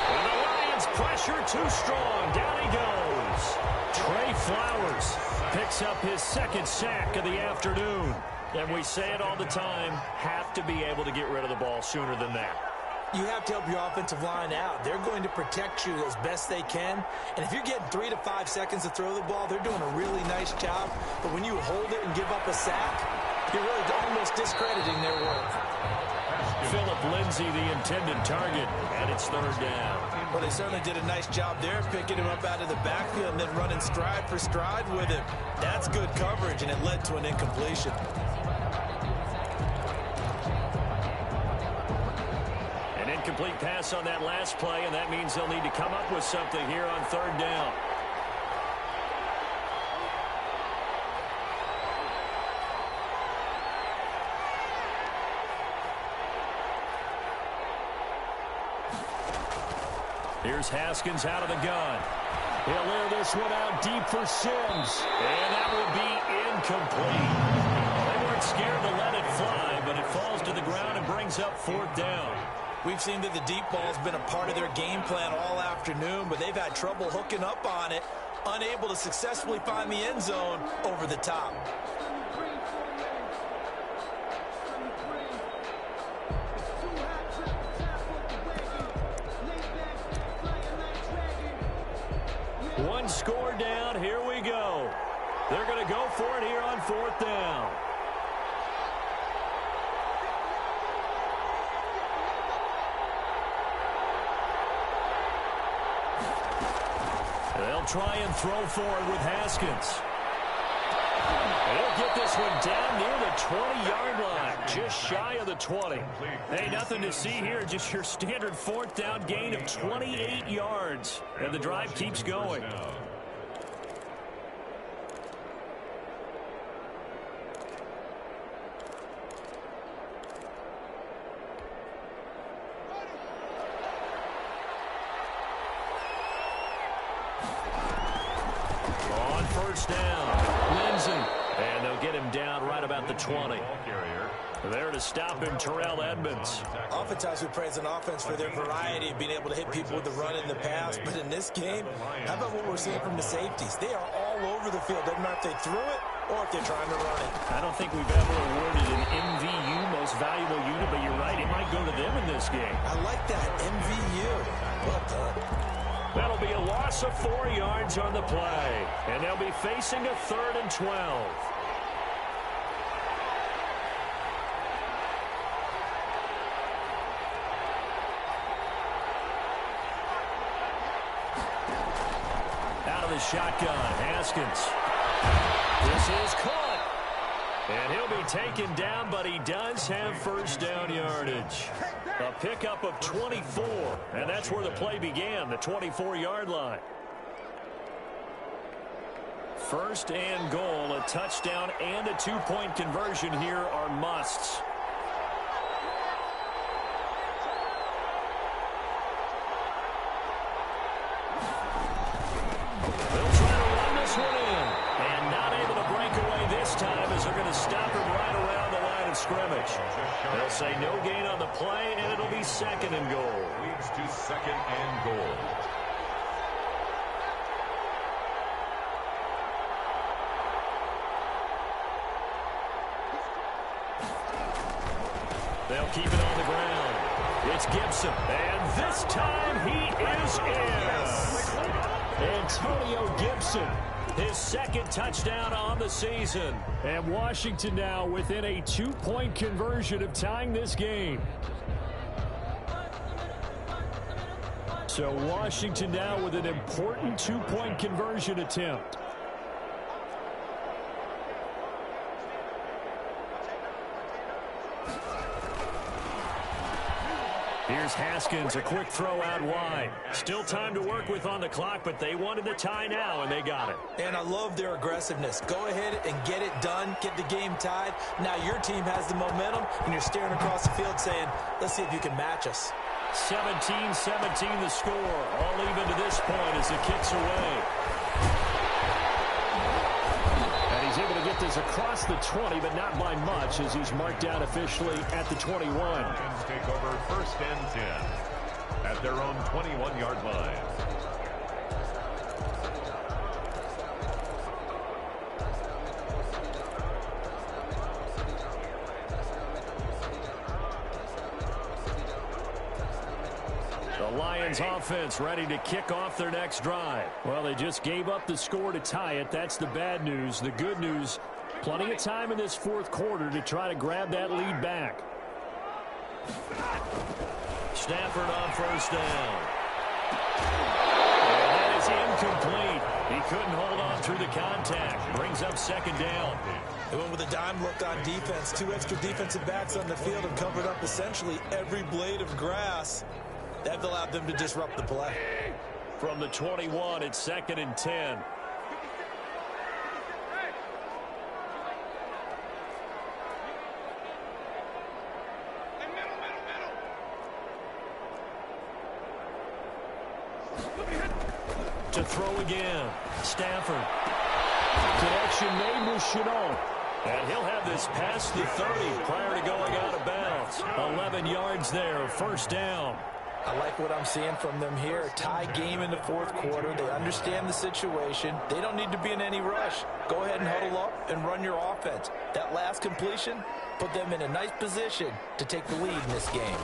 And the Lions pressure too strong. Down he goes. Trey Flowers picks up his second sack of the afternoon. And we say it all the time, have to be able to get rid of the ball sooner than that. You have to help your offensive line out. They're going to protect you as best they can. And if you're getting 3 to 5 seconds to throw the ball, they're doing a really nice job. But when you hold it and give up a sack, you're really almost discrediting their work. Phillip Lindsay, the intended target, and it's third down. Well, they certainly did a nice job there, picking him up out of the backfield and then running stride for stride with him. That's good coverage, and it led to an incompletion. An incomplete pass on that last play, and that means they'll need to come up with something here on third down. Here's Haskins out of the gun. He'll air this one out deep for Sims. And that will be incomplete. They weren't scared to let it fly, but it falls to the ground and brings up fourth down. We've seen that the deep ball has been a part of their game plan all afternoon, but they've had trouble hooking up on it, unable to successfully find the end zone over the top. One score down. Here we go. They're going to go for it here on fourth down. They'll try and throw forward with Haskins. He'll get this one down near the 20-yard line, just shy of the 20. Hey, nothing to see here, just your standard fourth down gain of 28 yards. And the drive keeps going. On first down, Lindsay. And they'll get him down right about the 20. There to stop him, Terrell Edmonds. Oftentimes we praise an offense for their variety of being able to hit people with the run in the pass. But in this game, how about what we're seeing from the safeties? They are all over the field. Doesn't matter if they threw it or if they're trying to run it. I don't think we've ever awarded an MVU, most valuable unit, but you're right, it might go to them in this game. I like that, MVU. Well done. That'll be a loss of 4 yards on the play. And they'll be facing a 3rd and 12. Out of the shotgun, Haskins. This is caught. And he'll be taken down, but he does have first down yardage. A pickup of 24, and that's where the play began, the 24-yard line. First and goal, a touchdown and a 2-point conversion here are musts. They'll try to run this one in, and not able to break away this time as they're going to stop him right around the line of scrimmage. They'll say no gain on the play, and it'll be 2nd and goal. Leads to 2nd and goal. They'll keep it on the ground. It's Gibson, and this time he is in. Antonio Gibson, his 2nd touchdown on the season. And Washington now within a 2-point conversion of tying this game. So Washington now with an important 2-point conversion attempt. Here's Haskins, a quick throw out wide. Still time to work with on the clock, but they wanted the tie now, and they got it. And I love their aggressiveness. Go ahead and get it done, get the game tied. Now your team has the momentum, and you're staring across the field saying, let's see if you can match us. 17-17 the score. All even to this point as it kicks away. And he's able to get this is across the 20, but not by much as he's marked out officially at the 21. Lions take over first and 10 at their own 21-yard line. The Lions offense ready to kick off their next drive. Well, they just gave up the score to tie it. That's the bad news. The good news, plenty of time in this fourth quarter to try to grab that lead back. Stafford on first down. And that is incomplete. He couldn't hold on through the contact. Brings up second down. They went with a dime look on defense. 2 extra defensive backs on the field and covered up essentially every blade of grass. That allowed them to disrupt the play. From the 21, it's second and 10. To throw again. Stafford. Connection made with Chenault. And he'll have this past the 30 prior to going out of bounds. 11 yards there, first down. I like what I'm seeing from them here. A tie game in the fourth quarter. They understand the situation. They don't need to be in any rush. Go ahead and huddle up and run your offense. That last completion put them in a nice position to take the lead in this game.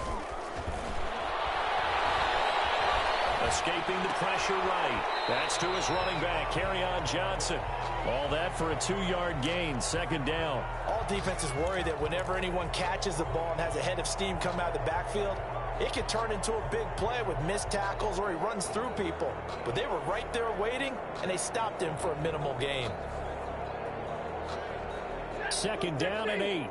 Escaping the pressure right. That's to his running back, Kerryon Johnson. All that for a 2-yard gain, second down. All defenses worry that whenever anyone catches the ball and has a head of steam come out of the backfield, it can turn into a big play with missed tackles or he runs through people. But they were right there waiting, and they stopped him for a minimal gain. Second down and 8.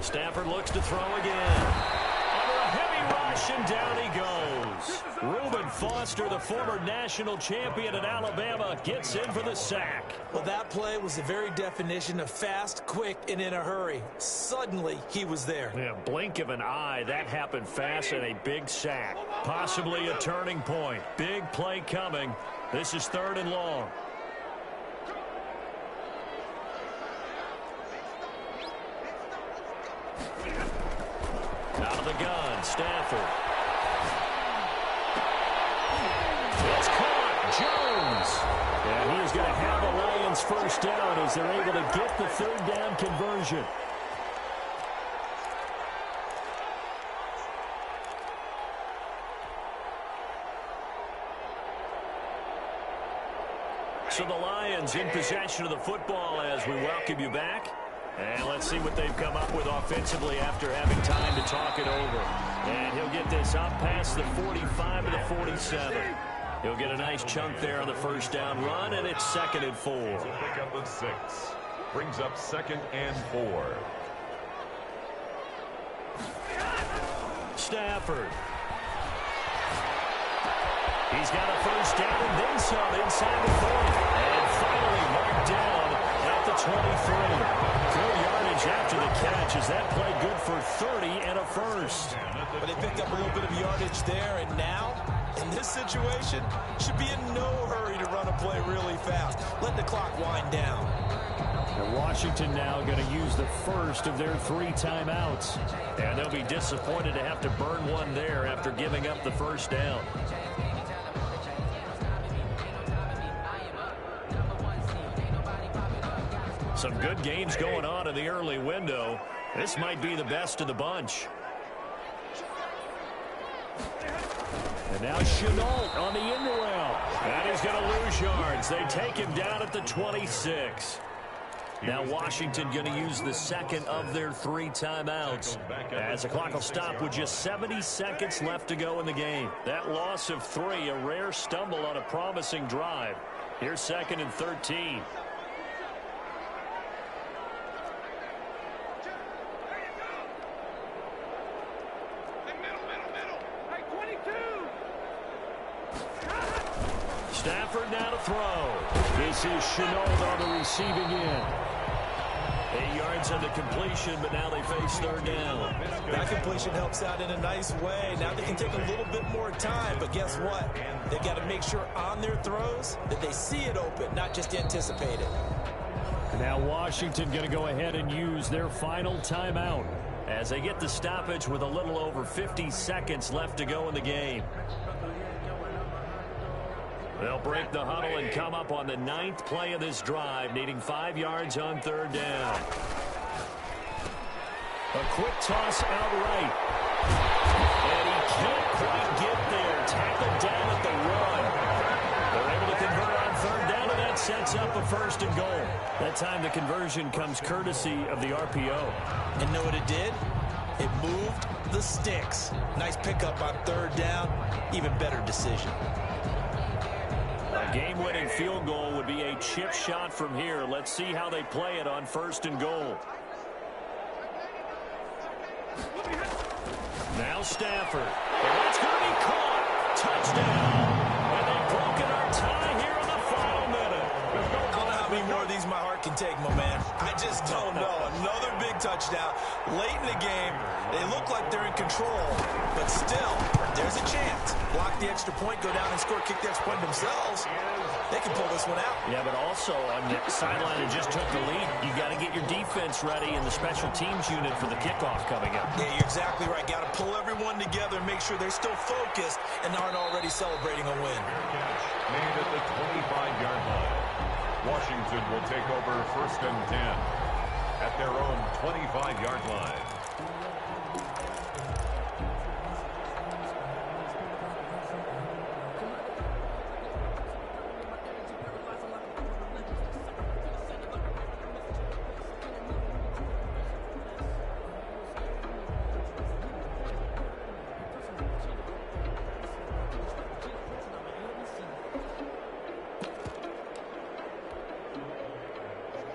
Stafford looks to throw again. Under a heavy rush, and down he goes. Reuben Foster, the former national champion at Alabama, gets in for the sack. Well, that play was the very definition of fast, quick, and in a hurry. Suddenly, he was there. Yeah, blink of an eye, that happened fast, and a big sack. Possibly a turning point. Big play coming. This is third and long. Out of the gun, Stafford. It's caught, Jones. And he is going to have a Lions first down as they're able to get the third down conversion. So the Lions in possession of the football as we welcome you back. And let's see what they've come up with offensively after having time to talk it over. And he'll get this up past the 45 to the 47. He'll get a nice chunk there on the first down run, and it's second and 4. So pick up the 6. Brings up second and 4. Stafford. He's got a first down and then some inside the 40. And finally marked down at the 23. Good yardage after the catch. Is that play good for 30 and a first? But they picked up a little bit of yardage there, and now, in this situation, should be in no hurry to run a play really fast. Let the clock wind down. And Washington now going to use the first of their 3 timeouts. And they'll be disappointed to have to burn one there after giving up the first down. Some good games going on in the early window. This might be the best of the bunch. And now Chenault on the end around. And he's going to lose yards. They take him down at the 26. Now Washington going to use the second of their 3 timeouts as the clock will stop with just 70 seconds left to go in the game. That loss of 3, a rare stumble on a promising drive. Here's second and 13. Stafford now to throw. This is Chenault on the receiving end. 8 yards yards on the completion, but now they face third down. That completion helps out in a nice way. Now they can take a little bit more time, but guess what? They got to make sure on their throws that they see it open, not just anticipate it. Now Washington going to go ahead and use their final timeout as they get the stoppage with a little over 50 seconds left to go in the game. They'll break the huddle and come up on the 9th play of this drive, needing 5 yards on third down. A quick toss out right. And he can't quite get there. Tackled down at the run. They're able to convert on third down, and that sets up a first and goal. That time the conversion comes courtesy of the RPO. And know what it did? It moved the sticks. Nice pickup on third down. Even better decision. A game-winning field goal would be a chip shot from here. Let's see how they play it on first and goal. Now Stafford. And that's going to be caught. Touchdown. And they've broken our tie here in the final minute. I don't know how many more of these my heart can take, my man. I just don't know. Another big touchdown. Late in the game, they look like they're in control. But still, there's a chance. Block the extra point, go down and score, kick the extra point themselves. They can pull this one out. Yeah, but also on the sideline that just took the lead, you got to get your defense ready in the special teams unit for the kickoff coming up. Yeah, you're exactly right. Got to pull everyone together and make sure they're still focused and aren't already celebrating a win. Made at the 25-yard line. Washington will take over first and 10 at their own 25-yard line.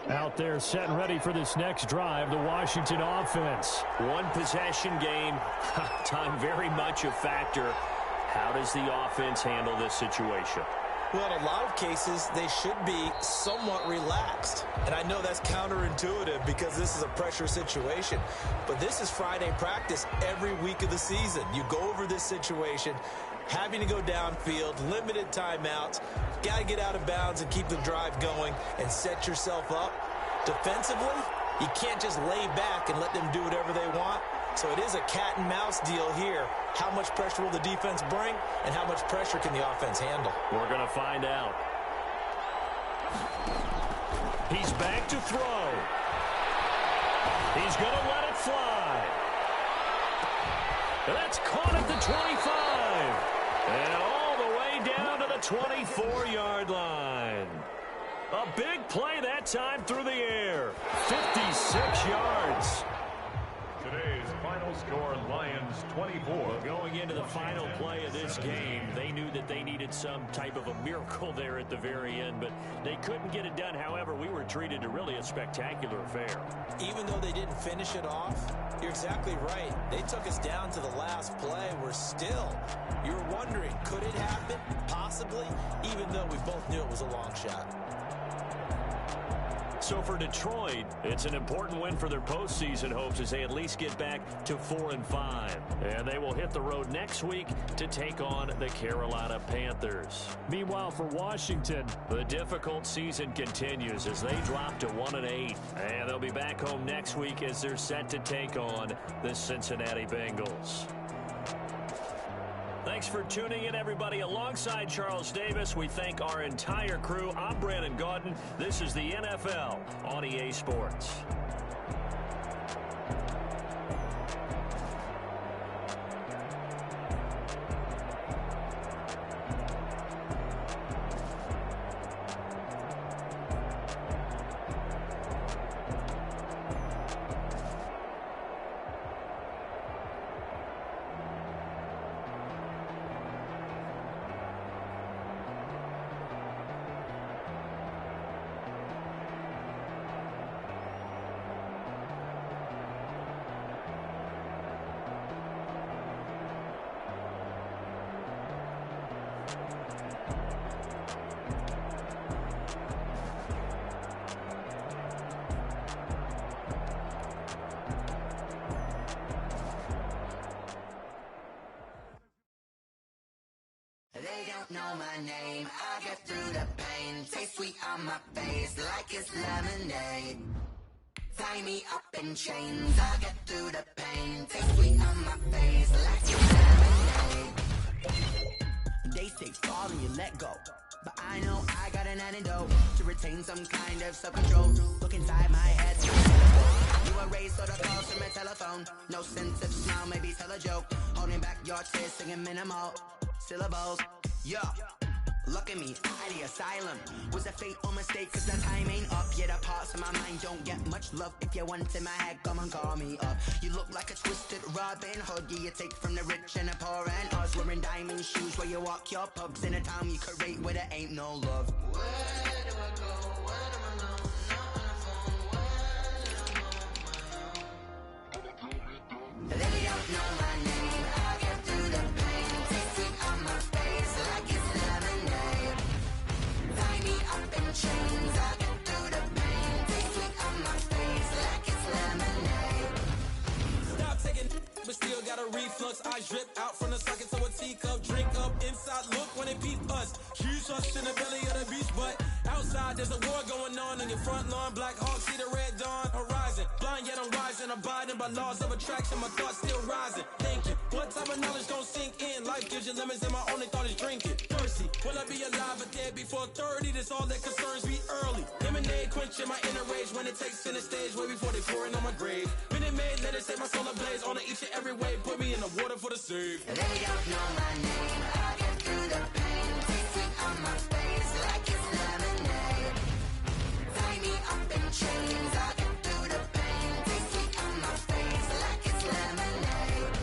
Out there set and ready for this next drive, the Washington offense. One possession game. Time very much a factor. How does the offense handle this situation? Well, in a lot of cases, they should be somewhat relaxed. And I know that's counterintuitive because this is a pressure situation. But this is Friday practice every week of the season. You go over this situation, having to go downfield, limited timeouts, got to get out of bounds and keep the drive going and set yourself up. Defensively, you can't just lay back and let them do whatever they want. So it is a cat and mouse deal here. How much pressure will the defense bring, and how much pressure can the offense handle? We're going to find out. He's back to throw. He's going to let it fly. That's caught at the 25. And all the way down to the 24-yard line. A big play that time through the air. 56 yards. Today's final score, Lions 24. Going into the final play of this game, they knew that they needed some type of a miracle there at the very end, but they couldn't get it done. However, we were treated to really a spectacular affair. Even though they didn't finish it off, you're exactly right. They took us down to the last play. We're still, you're wondering, could it happen? Possibly, even though we both knew it was a long shot. So for Detroit, it's an important win for their postseason hopes as they at least get back to 4-5. And they will hit the road next week to take on the Carolina Panthers. Meanwhile, for Washington, the difficult season continues as they drop to 1-8. And they'll be back home next week as they're set to take on the Cincinnati Bengals. Thanks for tuning in, everybody. Alongside Charles Davis, we thank our entire crew. I'm Brandon Gaudin. This is the NFL on EA Sports. don't know my name, I get through the pain. Taste sweet on my face like it's lemonade. Tie me up in chains, I get through the pain. Taste sweet on my face like it's lemonade. They say fall and you let go, but I know I got an antidote to retain some kind of self-control. Look inside my head, you erase all the calls from my telephone. No sense of smile, maybe tell a joke. Holding back your tears, singing minimal syllables. Yeah, look at me, out of the asylum. Was a fate or mistake, cause the time ain't up. Yeah, the parts of my mind don't get much love. If you want in my head, come and call me up. You look like a twisted Robin Hood. Yeah, you take from the rich and the poor and us. Wearing diamond shoes where you walk your pugs. In a town you create where there ain't no love. Where do I go? Where am I known? Not on the phone. Where am I? They don't know my name. I get through the pain. Taste sweet on my face like it's lemonade. Tie me up in chains. I get through the pain. Taste sweet on my face like it's lemonade. Stop taking, but still got a reflux. I drip out from the socket to a teacup. Drink up inside, look when it beat us. Huge us in the belly of the beach, but outside there's a war going on in your front lawn. Black Hawk, see the red dawn horizon. Blind yet I'm rising, abiding by laws of attraction. My thoughts still rising, thinking what type of knowledge gon' sink in? Life gives you lemons and my only thought is drinking. Thirsty, will I be alive or dead before 30? That's all that concerns me early. Lemonade quenching my inner rage when it takes center stage way before they pouring on my grave. Minute Maid, let it set my soul ablaze on each and every way. Put me in the water for the save. They don't know my name, I get through the pain. Taste sweet on my face like it's lemonade. Tie me up in chains, I get through the pain. Taste sweet on my face like it's lemonade.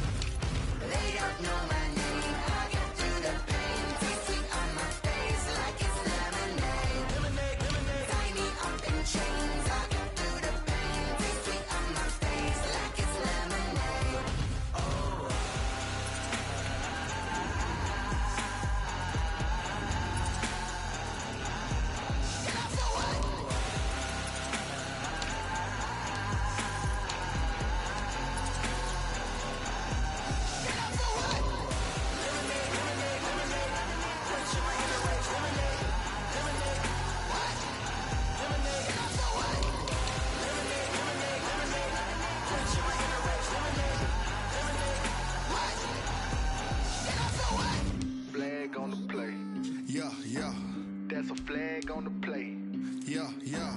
They don't know my name, I get through the pain. Taste sweet on my face like it's lemonade. Lemonade, lemonade. Tie me up in chains, I get through the pain. Taste sweet on my face like it's lemonade. Flag on the play. Yeah, yeah. That's a flag on the play. Yeah, yeah.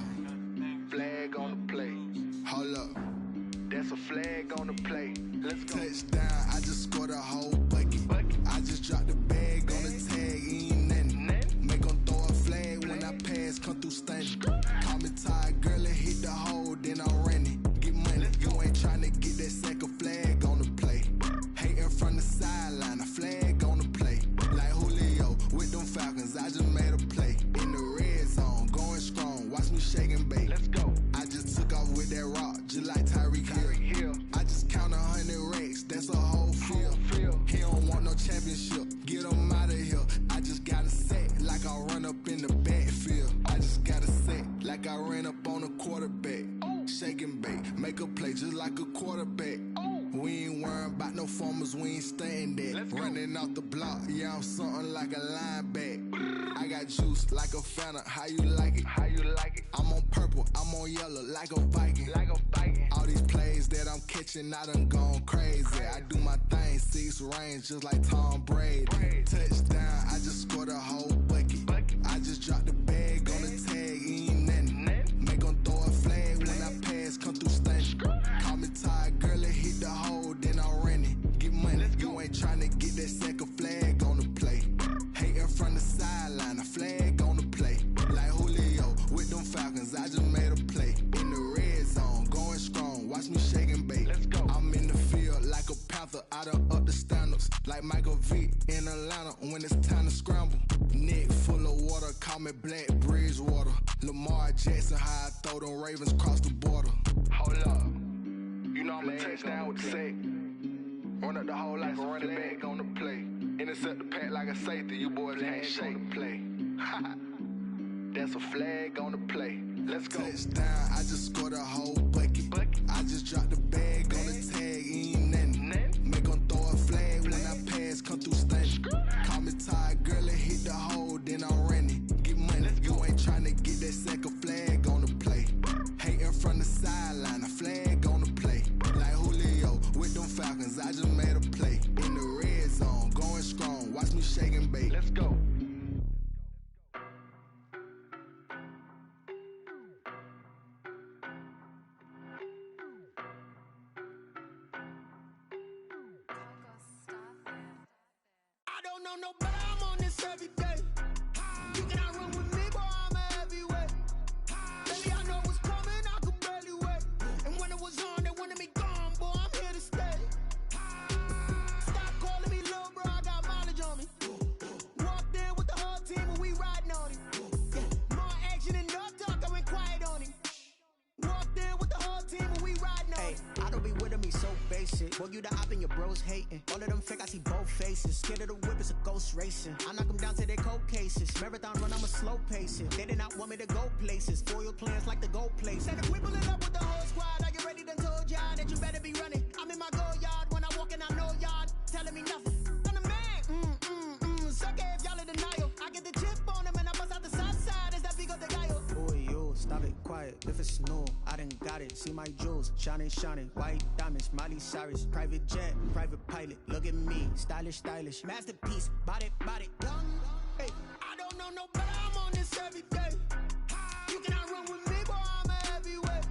Flag on the play. Hold up. That's a flag on the play. Let's go. Touchdown, I just scored a whole bucket. I just dropped the bag on the tag, ain't nothing. Make 'em throw a flag when I pass, come through stunning. Call me tired, girl, and hit the hole, then I'm running. Get money, you ain't tryna get that second flag on the play. Hating from the sideline, a flag on the play. Like Julio with them Falcons, I just made a play. In the red zone, going strong, watch me shake and bake. Let's go. I just took off with that rock, just like Tyreek Hill. I just count 100 racks, that's a whole field. He don't want no championship, get him out of here. I just got a set, like I run up in the backfield. I just got a set, like I ran up on a quarterback. Shake and bake, make a play just like a quarterback. We ain't worrying about no formers, we ain't staying there. Running off the block, yeah, I'm something like a lineback. I got juice like a Fanta, how you like it? How you like it? I'm on purple, I'm on yellow, like a Viking. Like a Viking. All these plays that I'm catching, I done gone crazy. I do my thing, 6 range, just like Tom Brady. Touchdown, I just scored a whole bucket. I just dropped the bag on the tag, ain't nothing. Make 'em throw a flag when I pass, come through stunning. Call me tired, girl, and hit the hole, then I'm running. Get money, you ain't tryna get that second flag on the play. Hating from the sideline, a flag on the play. Like Julio with them Falcons, I just made a play. In the red zone, going strong, watch me shake and bake. Let's go. I'm in the field like a panther, I done up the standards. Like Michael Vick in Atlanta when it's time to scramble. Neck full of water, call me Black Bridgewater. Lamar Jackson, how I throw them Ravens across the border. Hold up. You know I'm a touchdown with the sack. Run up the whole like a running back on the play. Intercept the pack like a safety, you boys ain't shake the play. That's a flag on the play. Let's go. Touchdown, I just scored a whole bucket. I just dropped the bag on the tag, ain't nothing. Make 'em throw a flag when I pass, come through stunning. Call me tired, girl, and hit cause I just made a play. In the red zone, going strong. Watch me shake and bake. Let's go. I don't know no better, I'm on this every day. You cannot run with me, boy, I'm a heavyweight. Baby, I know what's coming, I could barely wait. And when it was on, they wanted me gone, boy, I'm here to stay. Stop calling me little bro, I got mileage on me. Walked in with the whole team and we riding on him. Yeah, more action and no talk, I went quiet on him. Walked in with the whole team and we riding on him. I don't be with him, he's so basic. Boy, you the op and your bros hating. All of them fake, I see both faces. Scared of the whip, it's a ghost racing. I knock them down to their cold cases. Marathon run, I'm a slow pacing. They did not want me to go places. Foil plans like the gold place. Said if we pulling up with the whole squad, I get ready to told y'all that you better be running. I'm in my go yard when I walk in, I know y'all telling me nothing. I'm the man, sucker if y'all in denial. I get the chip on them and I bust out the south side. Is that big of the guy? Boy, yo, stop it, quiet. If it's new, I done got it. See my jewels, shining, shining. White diamonds, Miley Cyrus. Private jet, private pilot. Look at me, stylish, stylish. Masterpiece, body, young. Hey, I don't know no better, I'm on this every day. You cannot run with me, boy, I'm a heavyweight.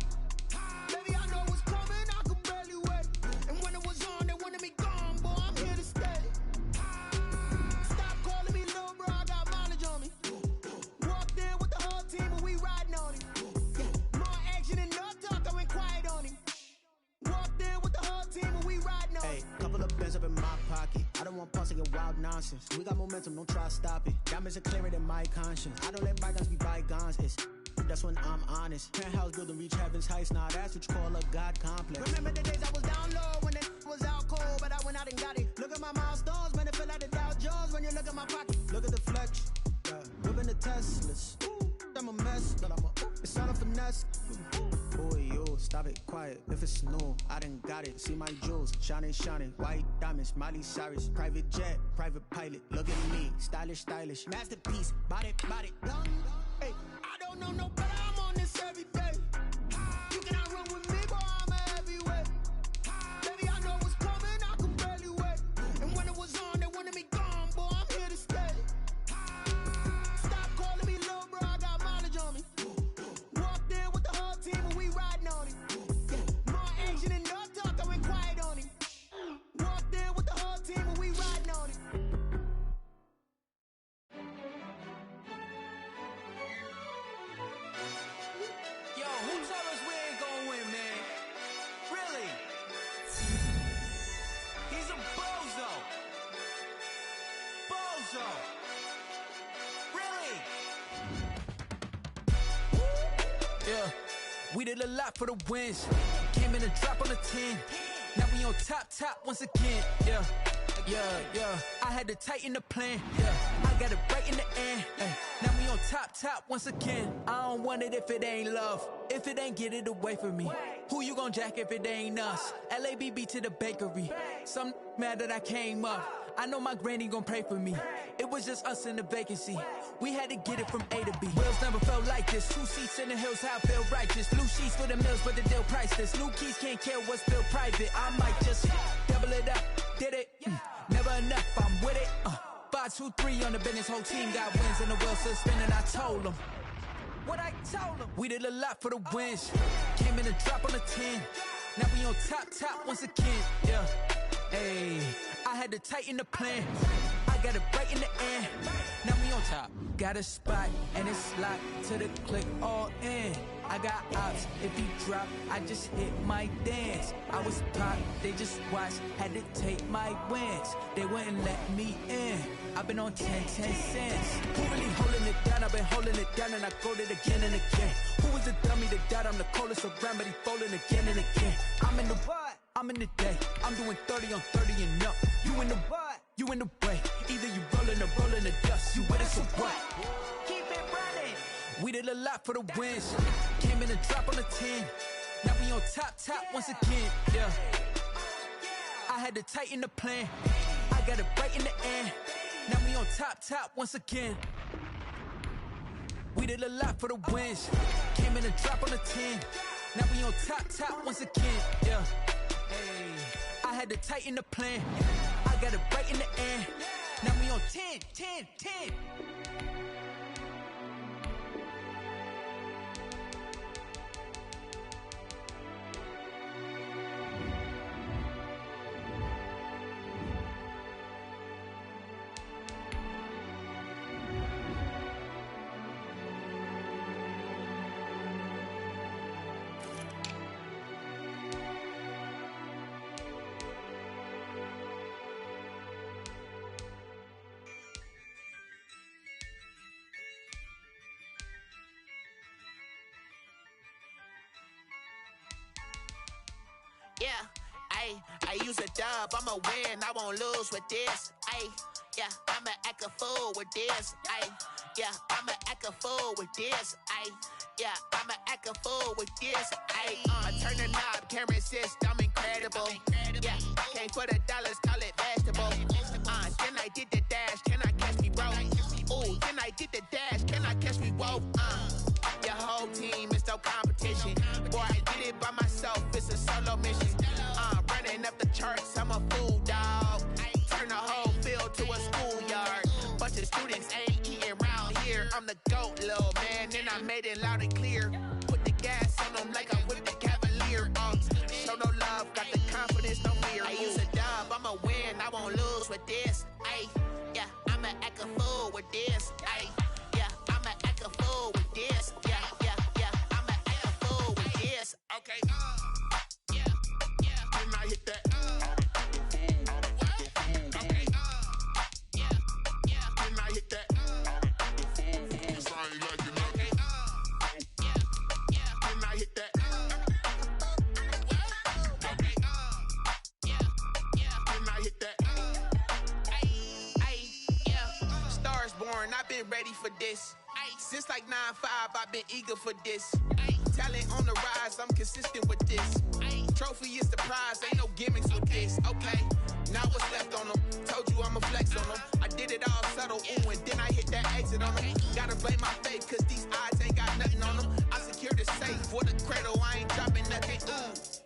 Baby, I know what's coming, I could barely wait. And when it was on, they wanted me gone, boy, I'm here to stay. Stop calling me little bro, I got mileage on me. Walked in with the whole team and we riding on him. Yeah, more action and no talk, I went quiet on him. Walked in with the whole team and we riding on him. Hey, couple of bands up in my pocket. I don't want pulse and wild nonsense. We got momentum, don't try to stop it. Diamonds are clearer than my conscience. I don't let bygones be bygones. It's that's when I'm honest. Penthouse building reach heaven's heights. Now that's what you call a God complex. Remember the days I was down low when it was out cold, but I went out and got it. Look at my milestones, man, it feel like the Dow Jones when you look at my pocket. Look at the flex, yeah. Whipping the Teslas. Ooh, I'm a mess, but I'm a it's all a finesse. Boy, yo, stop it, quiet. If it's new, I done got it. See my jewels, shining, shining. White diamonds, Miley Cyrus. Private jet, private pilot. Look at me, stylish, stylish. Masterpiece, body, young. Hey, I don't know no better, I'm on this every day. You cannot run with me, boy, I'm a heavyweight. Baby, I know what's coming, I could barely wait. And when it was on, they wanted me gone, boy, I'm here to stay. Stop calling me little bro, I got mileage on me. Walked in with the whole team and we riding on him. Yeah, more action and no talk, I went quiet on him. Walked in with the whole team and we riding on him. Yo, who told us we ain't gonna win, man? Really? He's a bozo. Bozo. Really? Yeah, we did a lot for the wins. Came in a drop on the 10. Now we on top once again. Yeah. I had to tighten the plan. Yeah, I got it right in the end. Now we on top once again. I don't want it if it ain't love. If it ain't, get it away from me. Who you gon' jack if it ain't us? LABB to the bakery. Some mad that I came up. I know my granny gon' pray for me. It was just us in the vacancy. We had to get it from A to B. Wheels never felt like this. 2 seats in the hills, how I feel righteous. Blue sheets for the mills, but the deal priceless. New keys can't care what's still private. I might just double it up. Did it? Never enough, I'm with it. 5, 2, 3 on the business. Whole team got wins and the wheels still spinning. I told them what I told them. We did a lot for the wins. Came in a drop on the 10. Now we on top once again. Yeah. Hey, I had to tighten the plan. I got it right in the end. Now we on top. Got a spot and it's locked to the click all in. I got ops, if he drop, I just hit my dance. I was pop, they just watched, had to take my wins. They wouldn't let me in. I've been on 10 cents. Who really holding it down? I've been holding it down and I go it again and again. Who was the dummy that died? I'm the coldest around, but he folding again and again. I'm in the what? I'm in the day. I'm doing 30 on 30 and up. You in the what? You in the way. Either you rolling or rolling the dust. You with us or what? Keep it running. We did a lot for the wins. Came in a drop on the 10. Now we on top once again. Yeah. I had to tighten the plan. I got it right in the end. Now we on top once again. We did a lot for the wins. Came in a drop on the 10. Now we on top once again. Yeah. Hey. I had to tighten the plan. I got it right in the end. Now we on 10, 10, 10. Yeah, I use a dub, I'ma win, I won't lose with this. Yeah, I'ma act a fool with this. Yeah, I'ma act a fool with this. Yeah, I'ma act a fool with this. Turn the knob, camera assist, I'm incredible. Yeah, came for the dollars, call it vegetable. Then I did the dash, can I catch me, bro? Ooh, then I did the dash, can I catch me, whoa? Your whole team is no competition. Boy, I did it by myself, it's a solo mission. Running up the charts, I'm a fool, dog. Turn the whole field to a schoolyard. Bunch of students ain't eating round here. I'm the GOAT, little man, and I made it loud and clear. Put the gas on them like I whipped the Cavalier. Show no love, got the confidence, no fear. I use a dub, I'ma win, I won't lose with this. Yeah, I'ma act a fool with this. Yeah, I'ma act a fool with this. Yeah, I'ma act a fool with this. Okay, yeah, then I hit that. Okay, yeah, then I hit that. Cause I ain't like it. Okay, yeah, then I hit that. Okay, yeah, then I hit that. Yeah, Stars born, I've been ready for this. Since like 9-5, I've been eager for this. Talent on the rise, I'm consistent with this. Trophy is the prize, ain't no gimmicks with this. Okay, now what's left on them? Told you I'ma flex on them. I did it all subtle, ooh, and then I hit that exit on them. Gotta blame my faith, cause these odds ain't got nothing on them. I secure the safe for the cradle, I ain't dropping nothing, ooh.